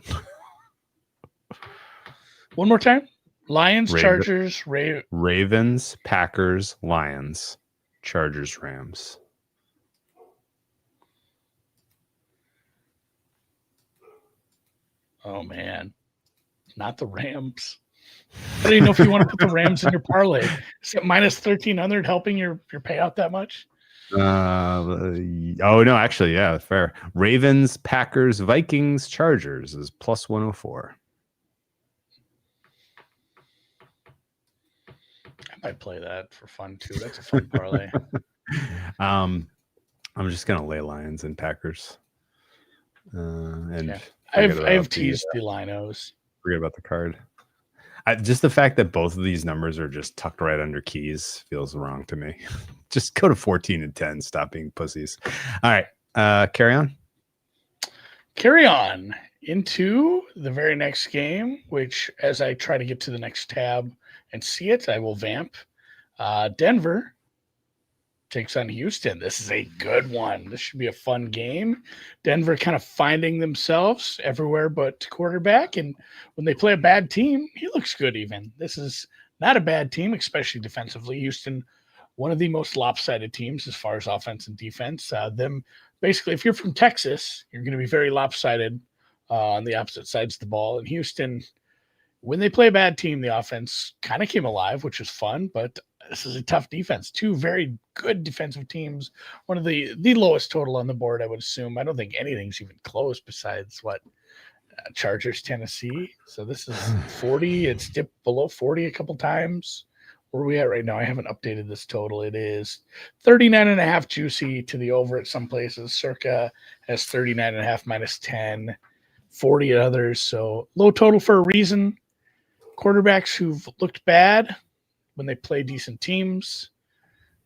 One more time. Lions, Chargers,
Ravens, Packers, Lions, Chargers, Rams.
Oh man, not the Rams. I don't even know if you want to put the Rams in your parlay. Is it minus 1,300 helping your payout that much?
No, actually, yeah, fair. Ravens, Packers, Vikings, Chargers is plus 104.
I might play that for fun too. That's a fun parlay.
I'm just gonna lay Lions and Packers.
I have teased the Linos.
Forget about the card. Just the fact that both of these numbers are just tucked right under keys feels wrong to me. Just go to 14 and 10. Stop being pussies. All right. Carry on.
Carry on into the very next game, which as I try to get to the next tab and see it, I will vamp. Denver takes on Houston. This is a good one. This should be a fun game. Denver kind of finding themselves everywhere but quarterback. And when they play a bad team, he looks good even. This is not a bad team, especially defensively. Houston, one of the most lopsided teams as far as offense and defense. Basically, if you're from Texas, you're going to be very lopsided on the opposite sides of the ball. And Houston, when they play a bad team, the offense kind of came alive, which was fun, but this is a tough defense. Two very good defensive teams. One of the lowest total on the board, I would assume. I don't think anything's even close besides Chargers, Tennessee. So this is 40. It's dipped below 40 a couple times. Where are we at right now? I haven't updated this total. It is 39.5 juicy to the over at some places. Circa has 39.5 minus 10, 40 at others. So low total for a reason. Quarterbacks who've looked bad when they play decent teams,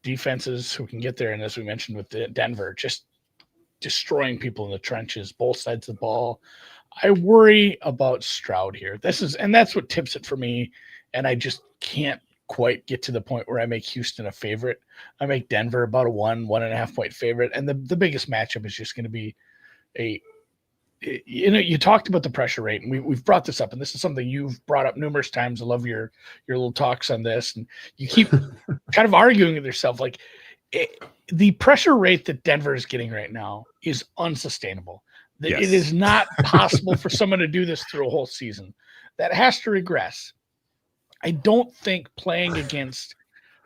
defenses who can get there. And as we mentioned with Denver, just destroying people in the trenches, both sides of the ball. I worry about Stroud here. That's what tips it for me. And I just can't quite get to the point where I make Houston a favorite. I make Denver about a 1.5 point favorite. And the biggest matchup is just going to be you talked about the pressure rate, and we've brought this up, and this is something you've brought up numerous times. I love your little talks on this, and you keep kind of arguing with yourself. Like the pressure rate that Denver is getting right now is unsustainable.
Yes.
It is not possible for someone to do this through a whole season. That has to regress. I don't think playing against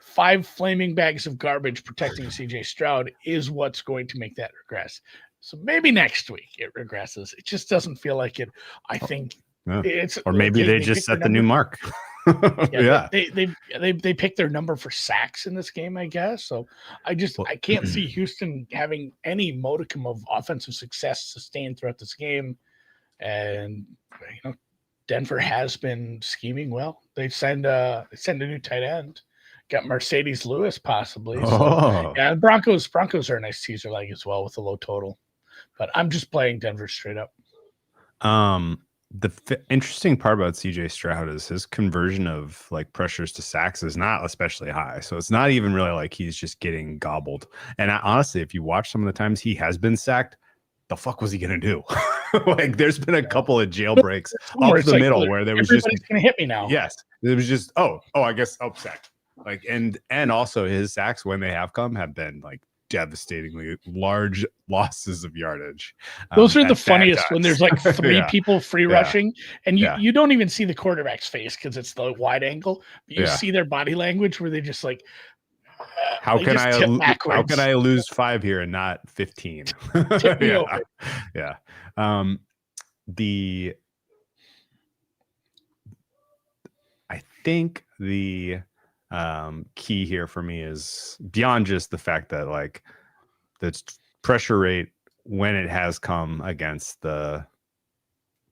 5 flaming bags of garbage protecting CJ Stroud is what's going to make that regress. So maybe next week it regresses. It just doesn't feel like it. I think it's,
or maybe they just set the new mark.
They picked their number for sacks in this game, I guess. So I can't see Houston having any modicum of offensive success sustained throughout this game. And Denver has been scheming well. They send a new tight end. Got Mercedes Lewis possibly. So, yeah, Broncos are a nice teaser leg as well with a low total. But I'm just playing Denver straight up.
The interesting part about CJ Stroud is his conversion of like pressures to sacks is not especially high. So it's not even really like he's just getting gobbled. And honestly, if you watch some of the times he has been sacked, the fuck was he going to do? Like there's been a couple of jailbreaks up the middle where there was just
going to hit me now.
Yes. It was just, I guess sack. Like, and also his sacks when they have come have been like devastatingly large losses of yardage.
Those are the funniest when there's like 3 people free rushing and you don't even see the quarterback's face because it's the wide angle. But you see their body language where they just like,
how can I lose 5 here and not 15? Yeah. I think the key here for me is beyond just the fact that like the pressure rate when it has come against the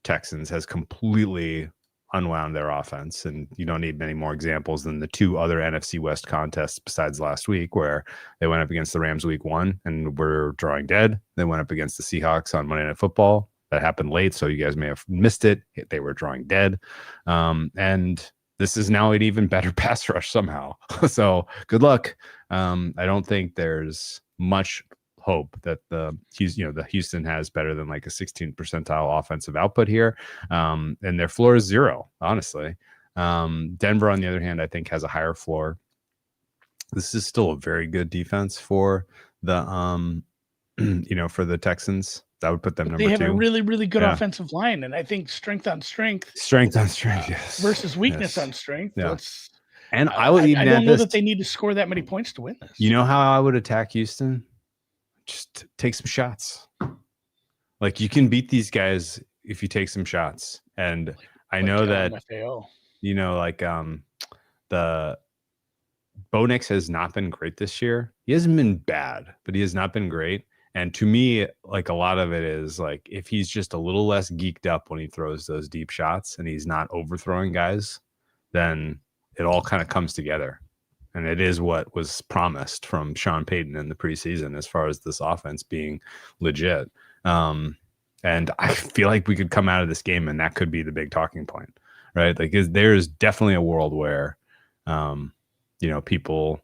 Texans has completely unwound their offense, and you don't need many more examples than the 2 other NFC West contests besides last week where they went up against the Rams week 1 and were drawing dead. They went up against the Seahawks on Monday Night Football. That happened late, so you guys may have missed it. They were drawing dead, and this is now an even better pass rush somehow. So good luck. I don't think there's much hope that the Houston has better than like a 16th percentile offensive output here. And their floor is 0, honestly. Denver, on the other hand, I think has a higher floor. This is still a very good defense for the, for the Texans. That would put them number 2.
They have a really, really good offensive line, and I think strength on strength,
yes,
versus weakness on strength.
Yeah.
And I don't know that they need to score that many points to win this.
You know how I would attack Houston? Just take some shots. Like you can beat these guys if you take some shots. And I know that the Bo Nix has not been great this year. He hasn't been bad, but he has not been great. And to me, like a lot of it is like if he's just a little less geeked up when he throws those deep shots and he's not overthrowing guys, then it all kind of comes together. And it is what was promised from Sean Payton in the preseason as far as this offense being legit. And I feel like we could come out of this game and that could be the big talking point, right? Like there is definitely a world where, people...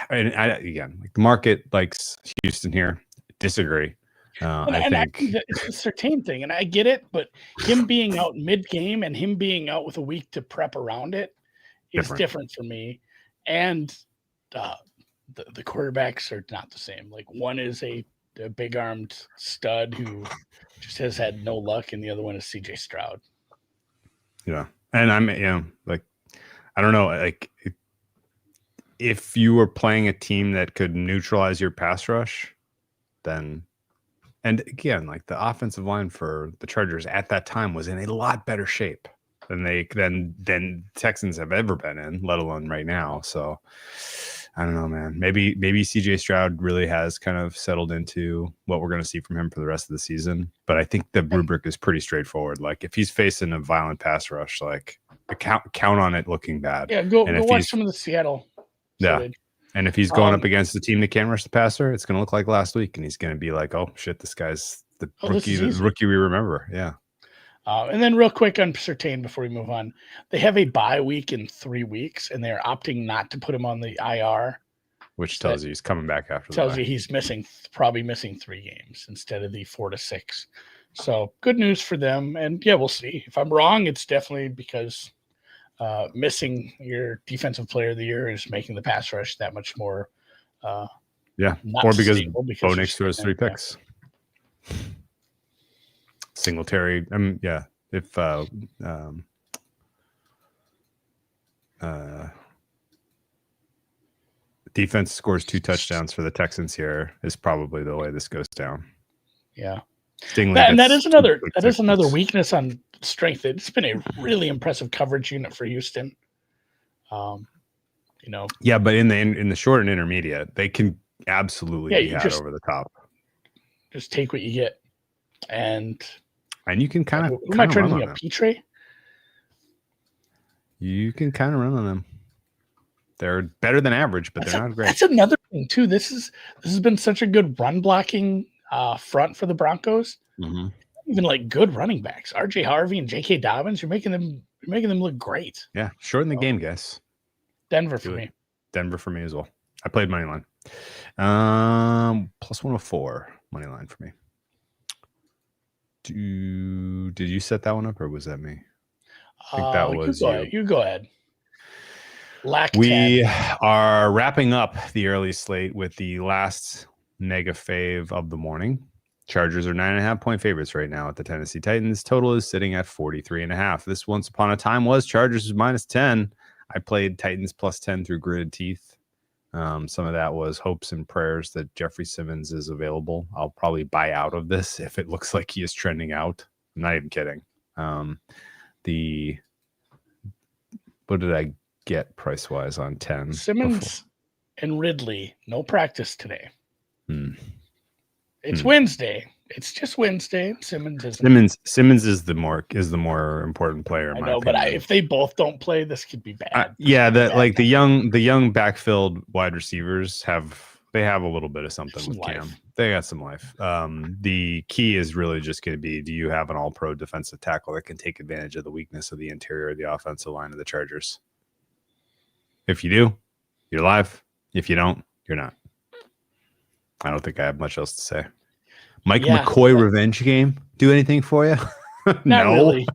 And again, like the market likes Houston here. Disagree. I think
it's a certain thing, and I get it. But him being out mid-game and him being out with a week to prep around it is different for me. And the quarterbacks are not the same. Like one is a big-armed stud who just has had no luck, and the other one is CJ Stroud.
Yeah, and I'm I don't know, like. If you were playing a team that could neutralize your pass rush, then, and again, like the offensive line for the Chargers at that time was in a lot better shape than Texans have ever been in, let alone right now. So I don't know, man. Maybe CJ Stroud really has kind of settled into what we're going to see from him for the rest of the season. But I think the rubric is pretty straightforward. Like if he's facing a violent pass rush, like count on it looking bad.
Yeah, go watch some of the Seattle.
Yeah. And if he's going up against the team that can't rush the passer, it's going to look like last week, and he's going to be like, "Oh shit, this guy's the rookie we remember." Yeah.
And then real quick on Surtain before we move on, they have a bye week in 3 weeks, and they're opting not to put him on the IR,
which tells you he's coming back after.
Tells you he's probably missing 3 games instead of the 4 to 6. So good news for them. And yeah, we'll see. If I'm wrong, it's definitely because missing your defensive player of the year is making the pass rush that much more.
Or because Bo Nix threw his 3 picks. Singletary. If defense scores 2 touchdowns for the Texans here, is probably the way this goes down.
Yeah.
That
is another weakness on strength. It's been a really impressive coverage unit for Houston.
Yeah, but in the short and intermediate, they can absolutely be had over the top.
Just take what you get, and
you can kind of.
Who am I trying to think of? Petre?
You can kind of run on them. They're better than average, but they're not great.
That's another thing too. This has been such a good run blocking front for the Broncos.
Mm-hmm.
Even like good running backs, RJ Harvey and J.K. Dobbins. You're making them look great.
Yeah, shorten the game, guys.
Denver for me.
Denver for me as well. I played money line. Plus 104 money line for me. Did you set that one up, or was that me? I think that was you.
You go ahead.
We are wrapping up the early slate with the last mega fave of the morning. Chargers are 9.5-point favorites right now at the Tennessee Titans. Total is sitting at 43.5. This once upon a time was Chargers minus 10. I played Titans plus 10 through gritted teeth. Some of that was hopes and prayers that Jeffrey Simmons is available. I'll probably buy out of this if it looks like he is trending out. I'm not even kidding. What did I get price wise on 10?
Simmons and Ridley, no practice today. It's
Hmm.
Wednesday. It's just Wednesday. Simmons
is the more important player.
I know, but if they both don't play, this could be bad.
The young backfield wide receivers have a little bit of something with
life.
Cam. They got some life. The key is really just going to be: do you have an all-pro defensive tackle that can take advantage of the weakness of the interior of the offensive line of the Chargers? If you do, you're live. If you don't, you're not. I don't think I have much else to say. McCoy revenge game do anything for you?
Not really.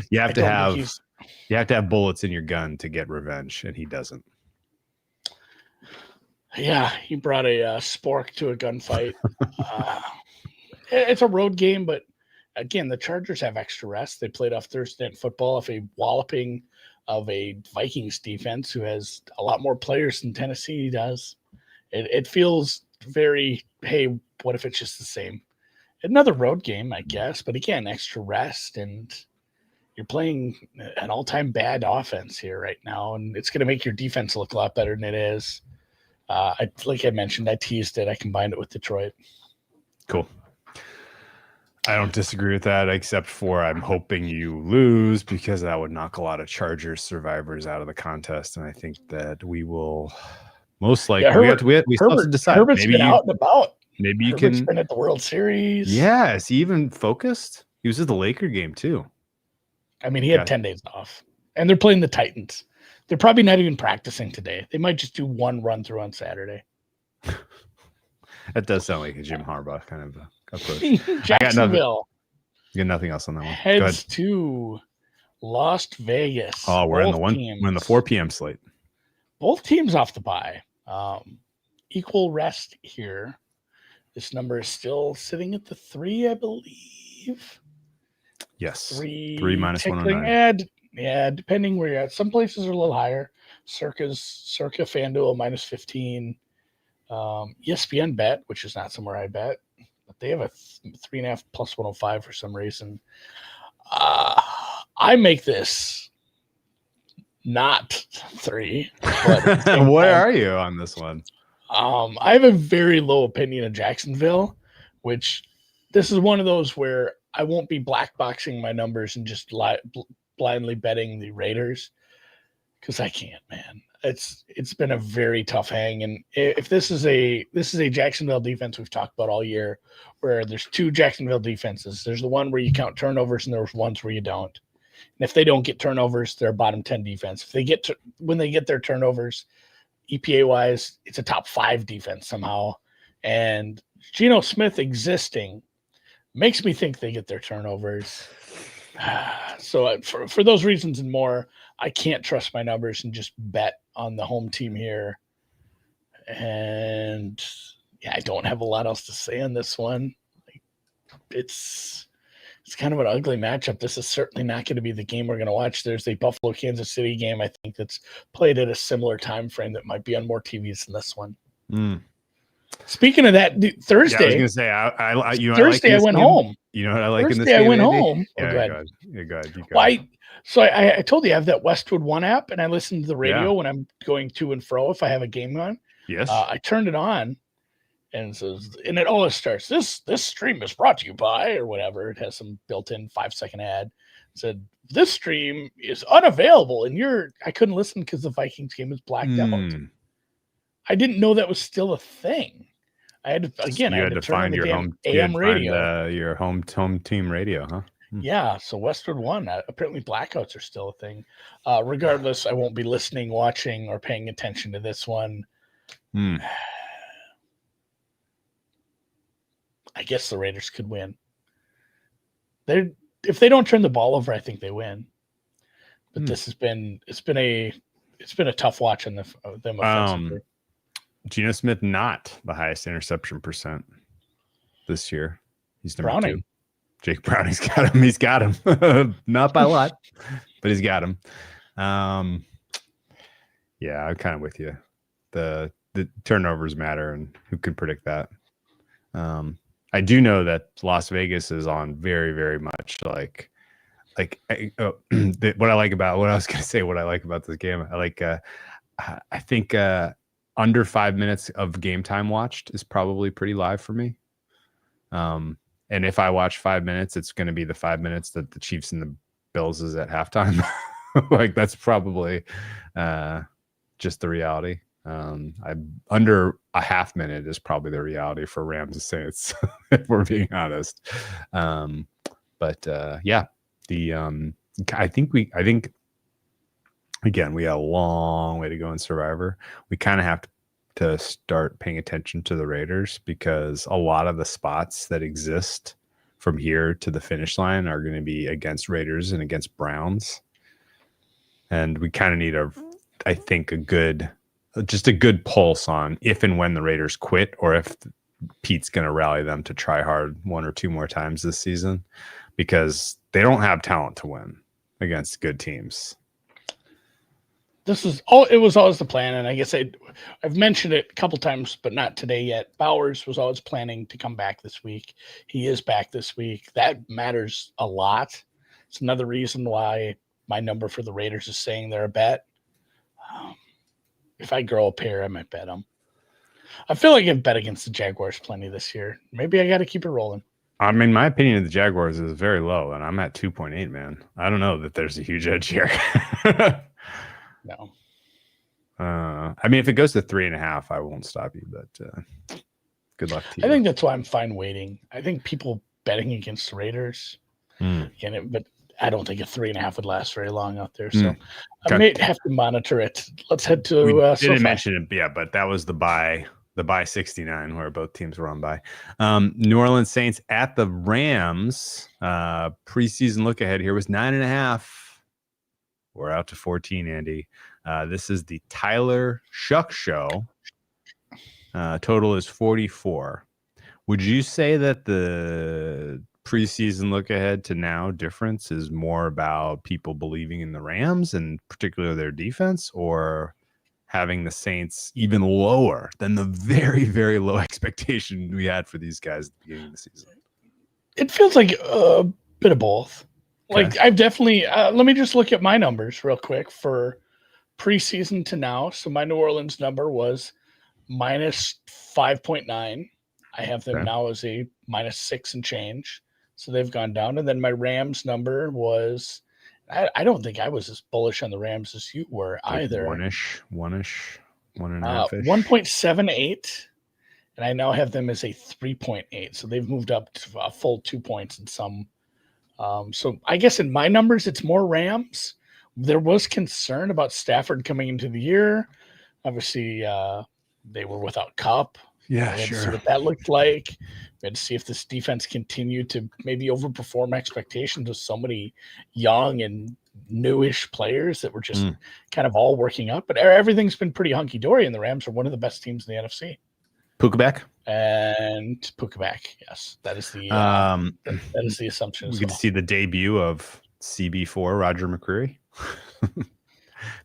You have to have bullets in your gun to get revenge, and he doesn't.
Yeah, he brought a spork to a gunfight. It's a road game, but again, the Chargers have extra rest. They played off Thursday Night Football off a walloping of a Vikings defense who has a lot more players than Tennessee does. It feels very, hey, what if it's just the same? Another road game, I guess, but again, extra rest, and you're playing an all-time bad offense here right now, and it's going to make your defense look a lot better than it is. Like I mentioned, I teased it. I combined it with Detroit.
Cool. I don't disagree with that, except for I'm hoping you lose, because that would knock a lot of Chargers survivors out of the contest, and I think that we will most likely we still have to decide.
Herbert's been out and about.
Maybe you
Herbert's
can
been at the World Series.
Yeah, is he even focused? He was at the Laker game too.
I mean, he had 10 days off, and they're playing the Titans. They're probably not even practicing today. They might just do one run through on Saturday.
That does sound like a Jim Harbaugh kind of approach.
Jacksonville.
You got nothing else on that one.
Heads to Las Vegas.
Oh, we're in the 4 p.m. slate.
Both teams off the bye. Equal rest here. This number is still sitting at the 3, I believe.
Yes.
3
minus 109.
Yeah, depending where you're at. Some places are a little higher. Circa FanDuel minus 15. ESPN bet, which is not somewhere I bet, but they have a 3.5 plus 105 for some reason. I make this not 3. But
where are you on this one?
I have a very low opinion of Jacksonville, which this is one of those where I won't be black boxing my numbers and just blindly betting the Raiders, because I can't, man. It's been a very tough hang, and if this is a Jacksonville defense we've talked about all year, where there's two Jacksonville defenses. There's the one where you count turnovers, and there's ones where you don't. And if they don't get turnovers, they're a bottom 10 defense. If they when they get their turnovers, EPA wise, it's a top 5 defense somehow. And Geno Smith existing makes me think they get their turnovers. So for those reasons and more, I can't trust my numbers and just bet on the home team here. And yeah, I don't have a lot else to say on this one. It's kind of an ugly matchup. This is certainly not going to be the game we're going to watch. There's a Buffalo Kansas City game, I think, that's played at a similar time frame that might be on more TVs than this one. Speaking of that, Thursday.
Yeah, I was going to say,
Thursday I went home.
You know what I like
Thursday
in this game?
I went
Andy?
home.
Yeah,
go ahead.
You go ahead.
Well, I told you I have that Westwood One app, and I listen to the radio when I'm going to and fro if I have a game on.
Yes.
I turned it on, and it says, and it always starts, this stream is brought to you by, or whatever. It has some built-in 5-second ad. It said, this stream is unavailable, and I couldn't listen because the Vikings game is blacked out. I didn't know that was still a thing. I had to
find your home
AM radio.
Your home team radio, huh?
Yeah, so Westwood One. Apparently, blackouts are still a thing. Regardless, I won't be listening, watching, or paying attention to this one. I guess the Raiders could win. If they don't turn the ball over, I think they win. But it's been a tough watch on them offensively.
Geno Smith not the highest interception percent this year. He's number
Browning.
2. Jake Browning's got him. He's got him. Not by a lot, but he's got him. Yeah, I'm kind of with you. The turnovers matter, and who can predict that? I do know that Las Vegas is on very, very much what I like about this game. I think under 5 minutes of game time watched is probably pretty live for me. And if I watch 5 minutes, it's going to be the 5 minutes that the Chiefs and the Bills is at halftime. That's probably just the reality. Under a half minute is probably the reality for Rams and Saints, if we're being honest. I think again, we got a long way to go in Survivor. We kind of have to start paying attention to the Raiders, because a lot of the spots that exist from here to the finish line are going to be against Raiders and against Browns. And we kind of need a good pulse on if and when the Raiders quit, or if Pete's going to rally them to try hard 1 or 2 more times this season, because they don't have talent to win against good teams.
It was always the plan, and I guess I've mentioned it a couple times, but not today yet. Bowers was always planning to come back this week. He is back this week. That matters a lot. It's another reason why my number for the Raiders is saying they're a bet. If I grow a pair, I might bet them. I feel like I've bet against the Jaguars plenty this year. Maybe I got to keep it rolling.
I mean, my opinion of the Jaguars is very low, and I'm at 2.8, man. I don't know that there's a huge edge here.
No.
I mean, if it goes to 3.5, I won't stop you, but good luck to you.
I think that's why I'm fine waiting. I think people betting against the Raiders, but I don't think a 3.5 would last very long out there. So I may have to monitor it. Let's head to.
We didn't mention it, yeah, but that was the buy 69 where both teams were on buy. New Orleans Saints at the Rams. Preseason look ahead here was 9.5. We're out to 14, Andy. This is the Tyler Shuck Show. Total is 44. Would you say that the preseason look ahead to now difference is more about people believing in the Rams and particularly their defense, or having the Saints even lower than the very, very low expectation we had for these guys at the beginning of the season?
It feels like a bit of both. Like, I've definitely let me just look at my numbers real quick for preseason to now. So my New Orleans number was minus 5.9. I have them now as a minus 6 and change. So they've gone down. And then my Rams number was I don't think I was as bullish on the Rams as you were
Like
either.
one-ish, one and a half-ish.
1.78, and I now have them as a 3.8. So they've moved up to a full 2 points in some. So I guess in my numbers, it's more Rams. There was concern about Stafford coming into the year. Obviously, they were without Cup.
Yeah,
We had to see
sure.
what that looked like. We had to see if this defense continued to maybe overperform expectations with so many young and newish players that were just kind of all working out. But everything's been pretty hunky-dory, and the Rams are one of the best teams in the NFC.
Puka back.
And Puka back, yes. That is the that is the assumption
We
as
get
well.
to see the debut of CB4 Roger McCreary.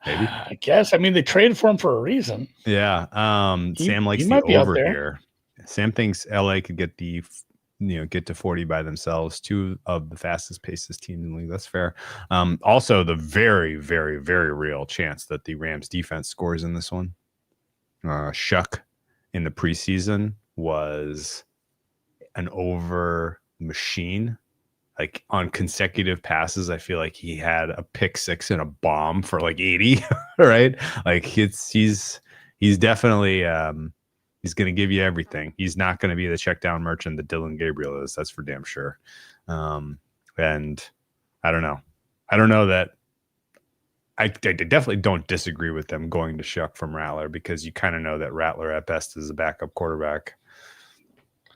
Maybe.
I guess. I mean, they traded for him for a reason.
Yeah. Sam likes
he
the
might be out
over
there.
here. Sam thinks LA could get get to 40 by themselves. Two of the fastest paces teams in the league. That's fair. Also, the very, very, very real chance that the Rams defense scores in this one. Shuck in the preseason was an over machine. Like on consecutive passes, I feel like he had a pick six and a bomb for like 80, right? Like he's definitely he's going to give you everything. He's not going to be the check down merchant that Dylan Gabriel is. That's for damn sure. And I don't know. I don't know that I definitely don't disagree with them going to Shuck from Rattler, because you kind of know that Rattler at best is a backup quarterback.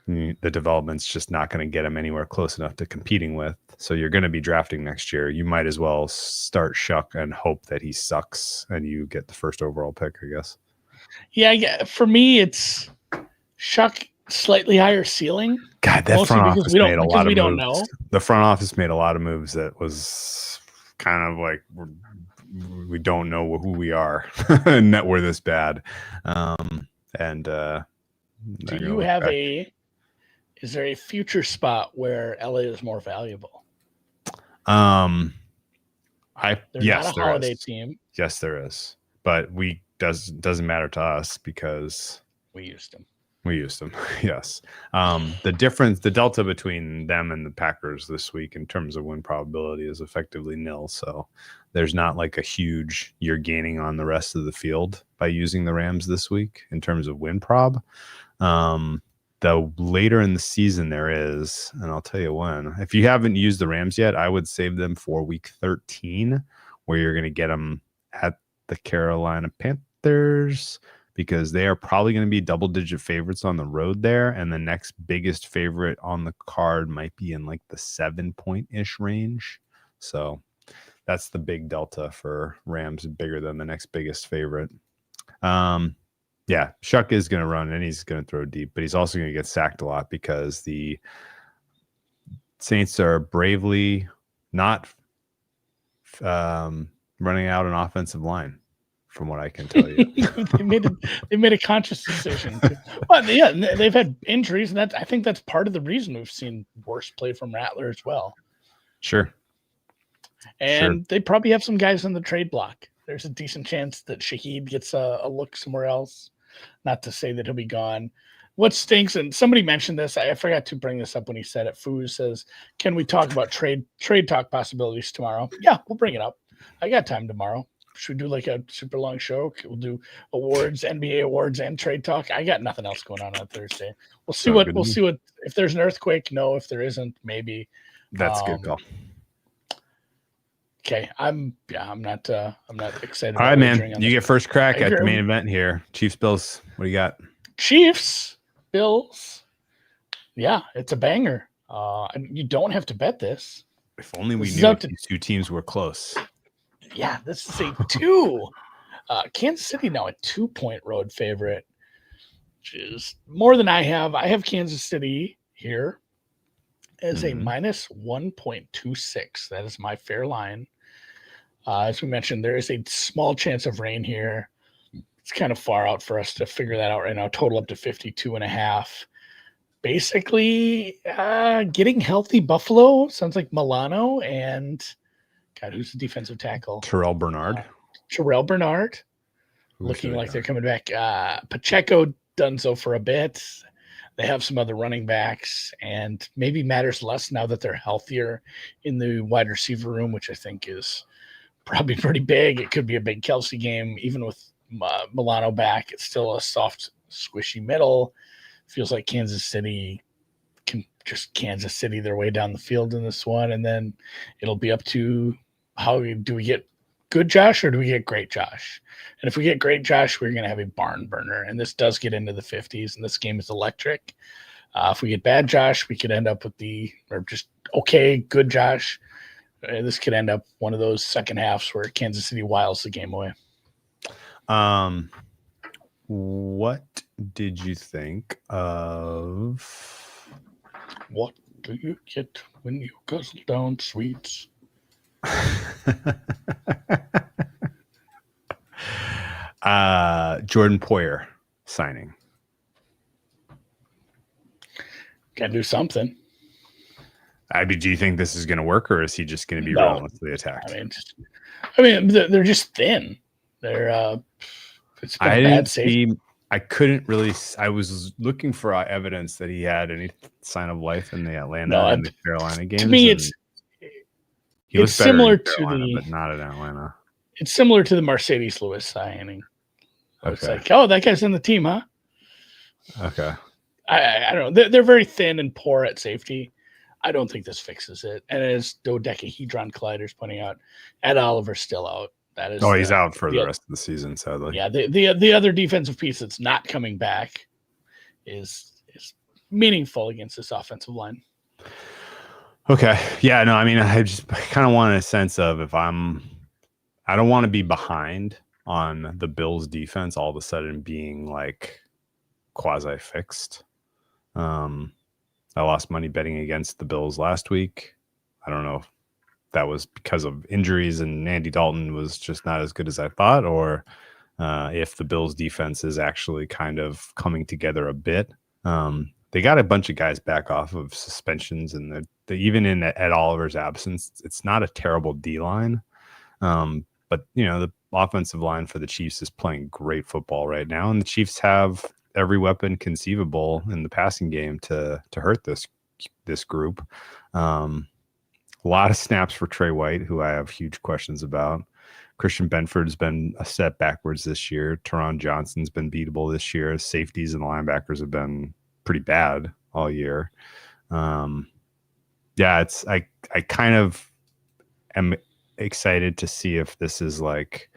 The development's just not going to get him anywhere close enough to competing with. So you're going to be drafting next year. You might as well start Shuck and hope that he sucks and you get the first overall pick, I guess.
Yeah, for me, it's Shuck slightly higher ceiling.
God, that front office made a lot of moves.
Know.
The front office made a lot of moves that was kind of like we don't know who we are and that we're this bad.
Do you have is there a future spot where LA is more valuable?
They're
not a holiday team.
Yes, there is. But doesn't matter to us because
we used them.
Yes. The delta between them and the Packers this week in terms of win probability is effectively nil. So there's not like a huge you're gaining on the rest of the field by using the Rams this week in terms of win prob. The later in the season there is, and I'll tell you when. If you haven't used the Rams yet, I would save them for week 13, where you're going to get them at the Carolina Panthers, because they are probably going to be double-digit favorites on the road there, and the next biggest favorite on the card might be in like the 7-point-ish range. So that's the big delta for Rams, bigger than the next biggest favorite. Yeah, Shuck is going to run and he's going to throw deep, but he's also going to get sacked a lot because the Saints are bravely not running out an offensive line, from what I can tell you.
they made a conscious decision. Well, yeah, they've had injuries, and I think that's part of the reason we've seen worse play from Rattler as well.
Sure.
And they probably have some guys on the trade block. There's a decent chance that Shaheed gets a look somewhere else. Not to say that he'll be gone. What stinks, and somebody mentioned this, I forgot to bring this up when he said it. Foo says, can we talk about trade talk possibilities tomorrow? Yeah, we'll bring it up. I got time tomorrow. Should we do like a super long show? We'll do awards, NBA awards, and trade talk. I got nothing else going on Thursday. We'll see if there's an earthquake. No, if there isn't, maybe.
That's a good call.
Okay, I'm not excited.
All right, man. You get first crack at the main event here. Chiefs, Bills. What do you got?
Chiefs, Bills. Yeah, it's a banger. You don't have to bet this.
If only we knew these two teams were close.
Yeah, this is a 2. Kansas City now a 2-point road favorite, which is more than I have. I have Kansas City here as a minus 1.26. That is my fair line. As we mentioned, there is a small chance of rain here. It's kind of far out for us to figure that out right now. Total up to 52.5. Basically, getting healthy Buffalo sounds like Milano and God, who's the defensive tackle?
Terrell Bernard.
Looking like they're coming back. Pacheco done so for a bit. They have some other running backs, and maybe matters less now that they're healthier in the wide receiver room, which I think is probably pretty big. It could be a big Kelsey game, even with Milano back. It's still a soft, squishy middle. Feels like Kansas City can just Kansas City their way down the field in this one, and then it'll be up to how do we get good Josh or do we get great Josh? And if we get great Josh, we're going to have a barn burner, and this does get into the 50s, and this game is electric. If we get bad Josh, we could end up with just okay, good Josh. This could end up one of those second halves where Kansas City wiles the game away.
What did you think of?
What do you get when you guzzle down sweets?
Jordan Poyer signing.
Got to do something.
Do you think this is going to work, or is he just going to be relentlessly attacked?
They're just thin. They're it's been a bad safety.
I couldn't really. I was looking for evidence that he had any sign of life in the Atlanta and the Carolina games.
To me, it's similar to
but not in Atlanta.
It's similar to the Mercedes Lewis signing.
Okay.
It's like, oh, that guy's in the team, huh?
Okay.
I don't know. They're very thin and poor at safety. I don't think this fixes it. And as dodecahedron collider's pointing out, Ed Oliver's still out. That is.
He's out for the rest of the season, sadly.
Yeah. The other defensive piece that's not coming back is meaningful against this offensive line.
Okay. Yeah. No. I mean, I kind of want a sense of I don't want to be behind on the Bills defense all of a sudden being like quasi fixed. I lost money betting against the Bills last week. I don't know if that was because of injuries and Andy Dalton was just not as good as I thought, or if the Bills defense is actually kind of coming together a bit. They got a bunch of guys back off of suspensions, and even in Ed Oliver's absence, it's not a terrible D line. But the offensive line for the Chiefs is playing great football right now, and the Chiefs have every weapon conceivable in the passing game to hurt this group. A lot of snaps for Trey White, who I have huge questions about. Christian Benford's been a step backwards this year. Teron Johnson's been beatable this year. Safeties and linebackers have been pretty bad all year. I kind of am excited to see if this is like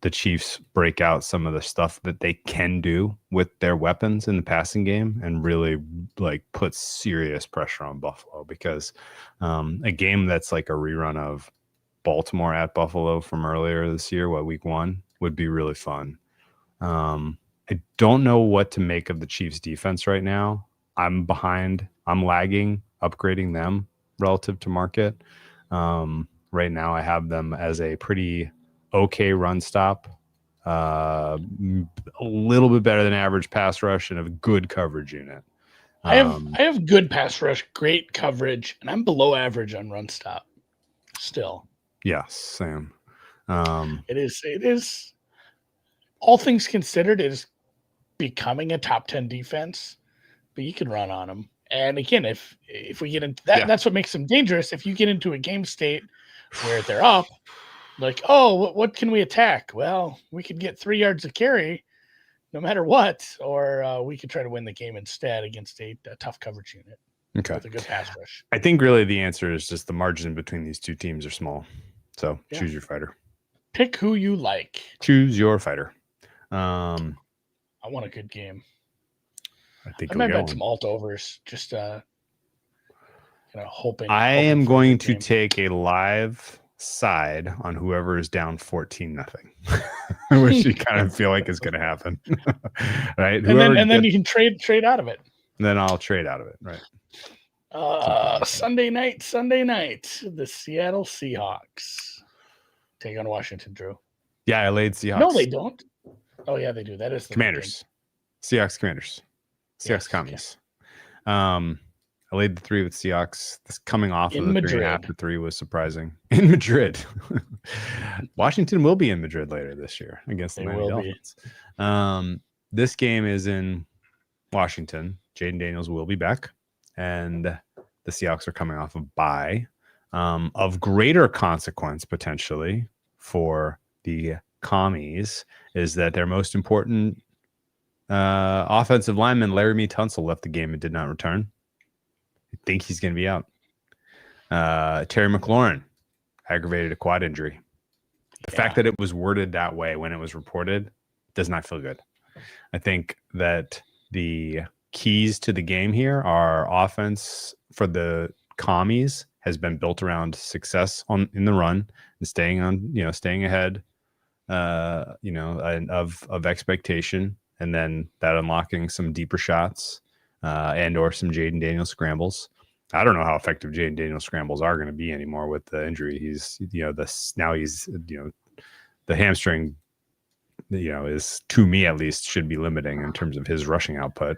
the Chiefs break out some of the stuff that they can do with their weapons in the passing game and really like put serious pressure on Buffalo, because a game that's like a rerun of Baltimore at Buffalo from earlier this year, week 1, would be really fun. I don't know what to make of the Chiefs defense right now. I'm behind. I'm lagging, upgrading them relative to market. Right now I have them as a pretty okay run stop, a little bit better than average pass rush, and a good coverage unit.
I have good pass rush, great coverage, and I'm below average on run stop still.
Yes, same.
It is all things considered, it is becoming a top 10 defense, but you can run on them. And again, if we get into that, that's what makes them dangerous. If you get into a game state where they're up, like, oh, what can we attack? Well, we could get 3 yards of carry no matter what, or we could try to win the game instead against a tough coverage unit with a good pass rush.
I think really the answer is just the margin between these two teams are small. So choose your fighter.
Pick who you like.
Choose your fighter.
I want a good game.
I
might bet some alt overs, just hoping.
I am going to take a live side on whoever is down 14-0, which you kind of feel like is going to happen, right?
And then you can trade out of it.
Then I'll trade out of it, right?
Sunday night, the Seattle Seahawks take on Washington. Drew.
Yeah, I laid Seahawks.
No, they don't. Oh yeah, they do. That is the
Commanders. Seahawks Commanders. Seahawks Commies. Okay. I laid the 3 with Seahawks. This coming off of the Madrid. 3.5 to 3 was surprising. In Madrid. Washington will be in Madrid later this year against the Miami Dolphins. This game is in Washington, Jaden Daniels will be back, and the Seahawks are coming off of bye. Of greater consequence potentially for the Commies is that their most important offensive lineman, Laramie Tunsil, left the game and did not return. I think he's going to be out. Terry McLaurin aggravated a quad injury. The fact that it was worded that way when it was reported does not feel good. I think that the keys to the game here are offense for the Commies has been built around success in the run and staying ahead, of expectation, and then that unlocking some deeper shots and or some Jaden Daniels scrambles. I don't know how effective Jaden Daniels scrambles are going to be anymore with the injury. He's the hamstring, is, to me at least, should be limiting in terms of his rushing output,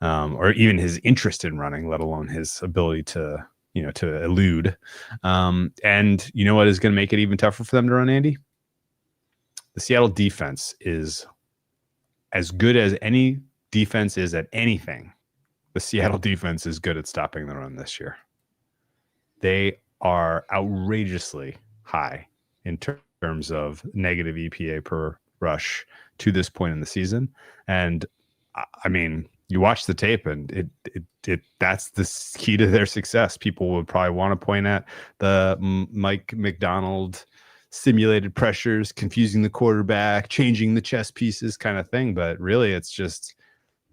or even his interest in running, let alone his ability to elude. And you know what is going to make it even tougher for them to run, Andy? The Seattle defense is as good as any defense is at anything. The Seattle defense is good at stopping the run this year. They are outrageously high in terms of negative EPA per rush to this point in the season. And I mean, you watch the tape and it that's the key to their success. People would probably want to point at the Mike McDonald simulated pressures, confusing the quarterback, changing the chess pieces kind of thing. But really, it's just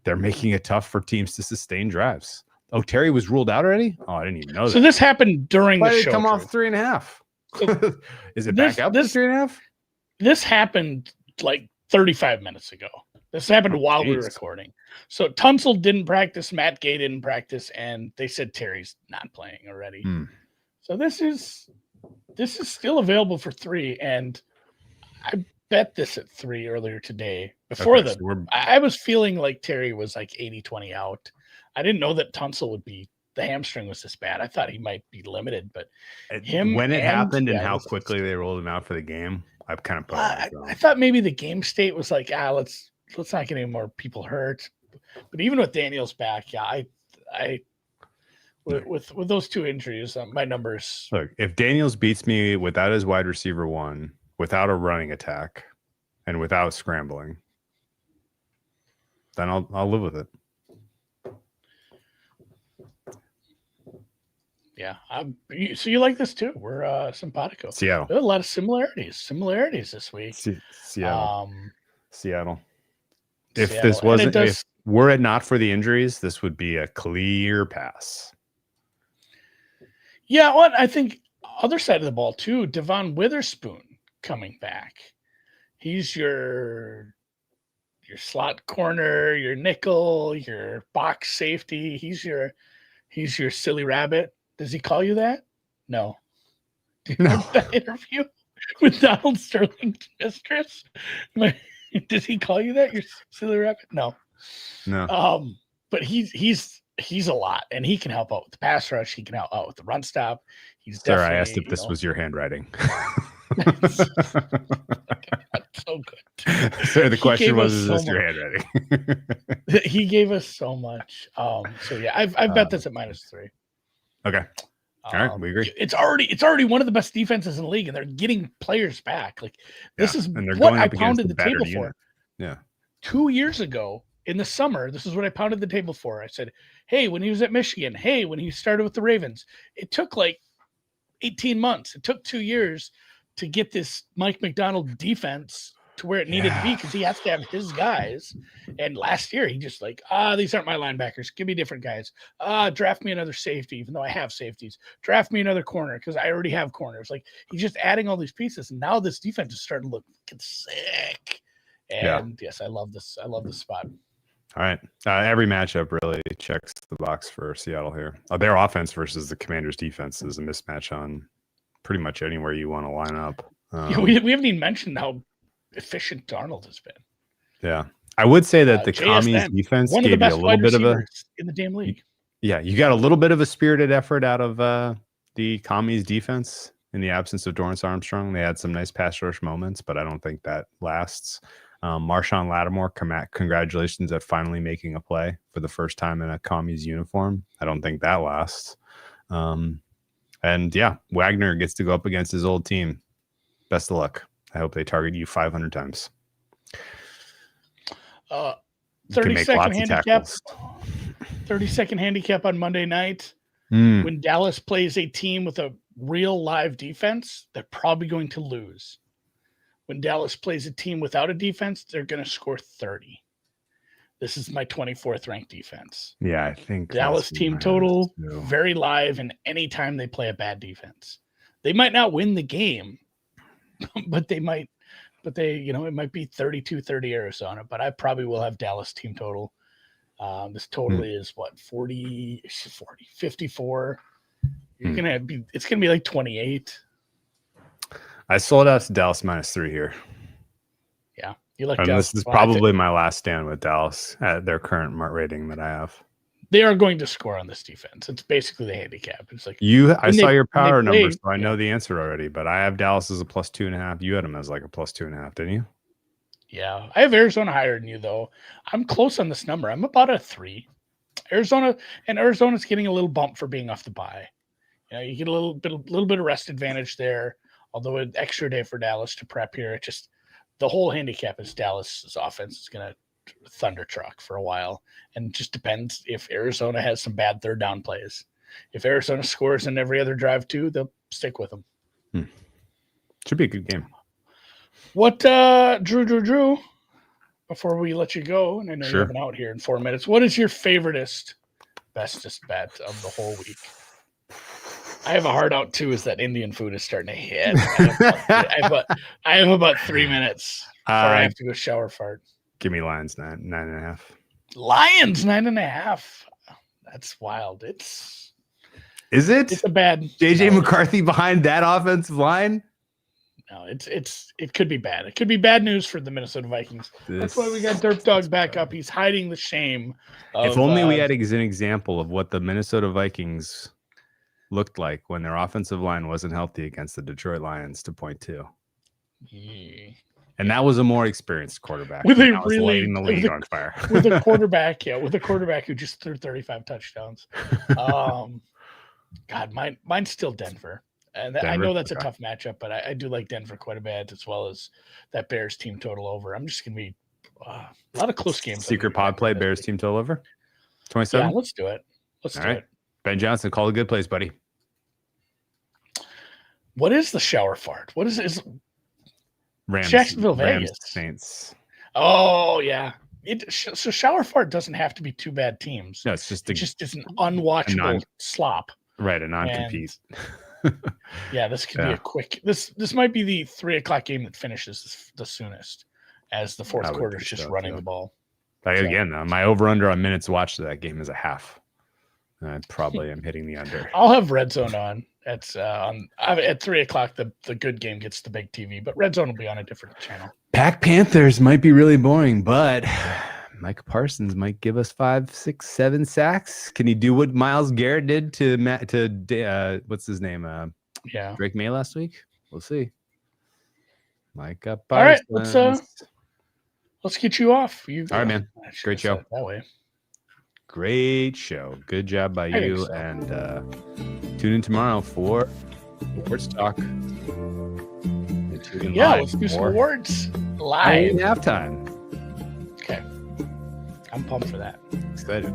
they're making it tough for teams to sustain drives. Oh, Terry was ruled out already? Oh, I didn't even know that.
So this happened during
Why
the
did
show.
it come off 3.5? Is it back up to 3.5?
This happened like 35 minutes ago. This happened while we were recording. So Tunsil didn't practice, Matt Gay didn't practice, and they said Terry's not playing already. So this is still available for 3, and I bet this at 3 earlier today. Before I was feeling like Terry was like 80-20 out. I didn't know that Tunsil would be, the hamstring was this bad. I thought he might be limited, but
when it happened and how quickly they rolled him out for the game, I've kind of put
I thought maybe the game state was like, let's not get any more people hurt. But even with Daniels back, with those 2 injuries, my numbers.
Look, if Daniels beats me without his wide receiver 1, without a running attack, and without scrambling, then I'll live with it.
Yeah. So you like this too? We're simpatico.
Seattle.
There are a lot of similarities this week.
Seattle. If
Seattle.
This wasn't, if were it not for the injuries, this would be a clear pass.
Yeah. Well, I think other side of the ball too, Devon Witherspoon coming back. He's your slot corner, your nickel, your box safety. He's your silly rabbit. Does he call you that? No. Do you know that interview with Donald Sterling's mistress? Does he call you that? Your silly rabbit? No. But he's a lot, and he can help out with the pass rush. He can help out with the run stop. He's
Sir, I asked if this was your handwriting.
That's so good.
So the question was, is this your handwriting?
He gave us so much. So yeah, I've bet this at -3.
Okay. All right, we agree.
It's already one of the best defenses in the league, and they're getting players back. Like this is what I pounded the table for.
Yeah.
2 years ago in the summer, this is what I pounded the table for. I said, hey, when he was at Michigan, hey, when he started with the Ravens, it took like 18 months. It took 2 years to get this Mike McDonald defense to where it needed to be, because he has to have his guys. And last year, he just like, these aren't my linebackers. Give me different guys. Draft me another safety, even though I have safeties. Draft me another corner because I already have corners. Like, he's just adding all these pieces. And now this defense is starting to look sick. And yes, I love this. I love this spot.
All right. Every matchup really checks the box for Seattle here. Their offense versus the Commanders' defense is a mismatch on pretty much anywhere you want to line up.
We haven't even mentioned how efficient Darnold has been.
Yeah. I would say that the Commies defense gave you a little bit of
in the damn league.
Yeah, you got a little bit of a spirited effort out of the Commies defense in the absence of Dorrance Armstrong. They had some nice pass rush moments, but I don't think that lasts. Marshawn Lattimore, congratulations at finally making a play for the first time in a commies uniform. I don't think that lasts. And yeah, Wagner gets to go up against his old team. Best of luck. I hope they target you 500 times.
30-second handicap. 30-second handicap on Monday night. When Dallas plays a team with a real live defense, they're probably going to lose. When Dallas plays a team without a defense, they're going to score 30. This is my 24th ranked defense.
Yeah, I think
Dallas team total, very live, and anytime they play a bad defense. They might not win the game, but it might be 32-30 Arizona, but I probably will have Dallas team total. This total is what, 54. It's gonna be like 28.
I sold out to Dallas -3 here.
Yeah, you like
Dallas. This is probably my last stand with Dallas at their current rating that I have.
They are going to score on this defense. It's basically the handicap. It's like
I saw your power numbers, so I know the answer already. But I have Dallas as a +2.5. You had them as like a +2.5, didn't you?
Yeah, I have Arizona higher than you though. I'm close on this number. I'm about a 3. Arizona's getting a little bump for being off the bye. You get a little bit of rest advantage there. Although an extra day for Dallas to prep here, it just the whole handicap is Dallas's offense is going to thunder truck for a while, and it just depends if Arizona has some bad third down plays. If Arizona scores in every other drive too, they'll stick with them.
Should be a good game.
What, Drew? Before we let you go, and I know you're having out here in 4 minutes, what is your bestest bet of the whole week? I have a hard out too. Is that Indian food is starting to hit? I have about 3 minutes before I have to go shower fart.
Give me Lions 9.5.
Lions 9.5. That's wild.
Is it?
It's a bad
JJ McCarthy behind that offensive line.
No, it could be bad. It could be bad news for the Minnesota Vikings. That's why we got Derp Dog back up. He's hiding the shame.
If only we had an example of what the Minnesota Vikings looked like when their offensive line wasn't healthy against the Detroit Lions to point to.
Yeah.
And that was a more experienc't quarterback.
With
a really lighting the league on fire.
with a quarterback who just threw 35 touchdowns. God, mine's still Denver. And I know that's a tough matchup, but I do like Denver quite a bit, as well as that Bears team total over. I'm just going to be a lot of close games.
Secret pod play, Bears team total over? 27?
Yeah, let's do it. Let's do it.
Ben Johnson, call a good place, buddy.
What is the shower fart? What is it?
Rams,
Jacksonville, Vegas.
Saints.
Oh, yeah. So shower fart doesn't have to be two bad teams.
No, it's just
an unwatchable slop.
Right, a non-compete.
Yeah, this could be a quick. This might be the 3:00 game that finishes the soonest, as the fourth quarter is just running the ball.
Again, my over/under on minutes watched to that game is a half. I probably am hitting the under.
I'll have Red Zone on. At 3:00. The good game gets the big TV, but Red Zone will be on a different channel.
Pack Panthers might be really boring, but Micah Parsons might give us 5, 6, 7 sacks. Can he do what Myles Garrett did to what's his name? Drake May last week. We'll see. Micah Parsons.
All right, let's get you off.
All right, man. Great show.
That way.
Great show. Good job by you. So. And tune in tomorrow for Sports Talk.
Let's do some awards live.
Halftime.
Okay. I'm pumped for that.
Exciting.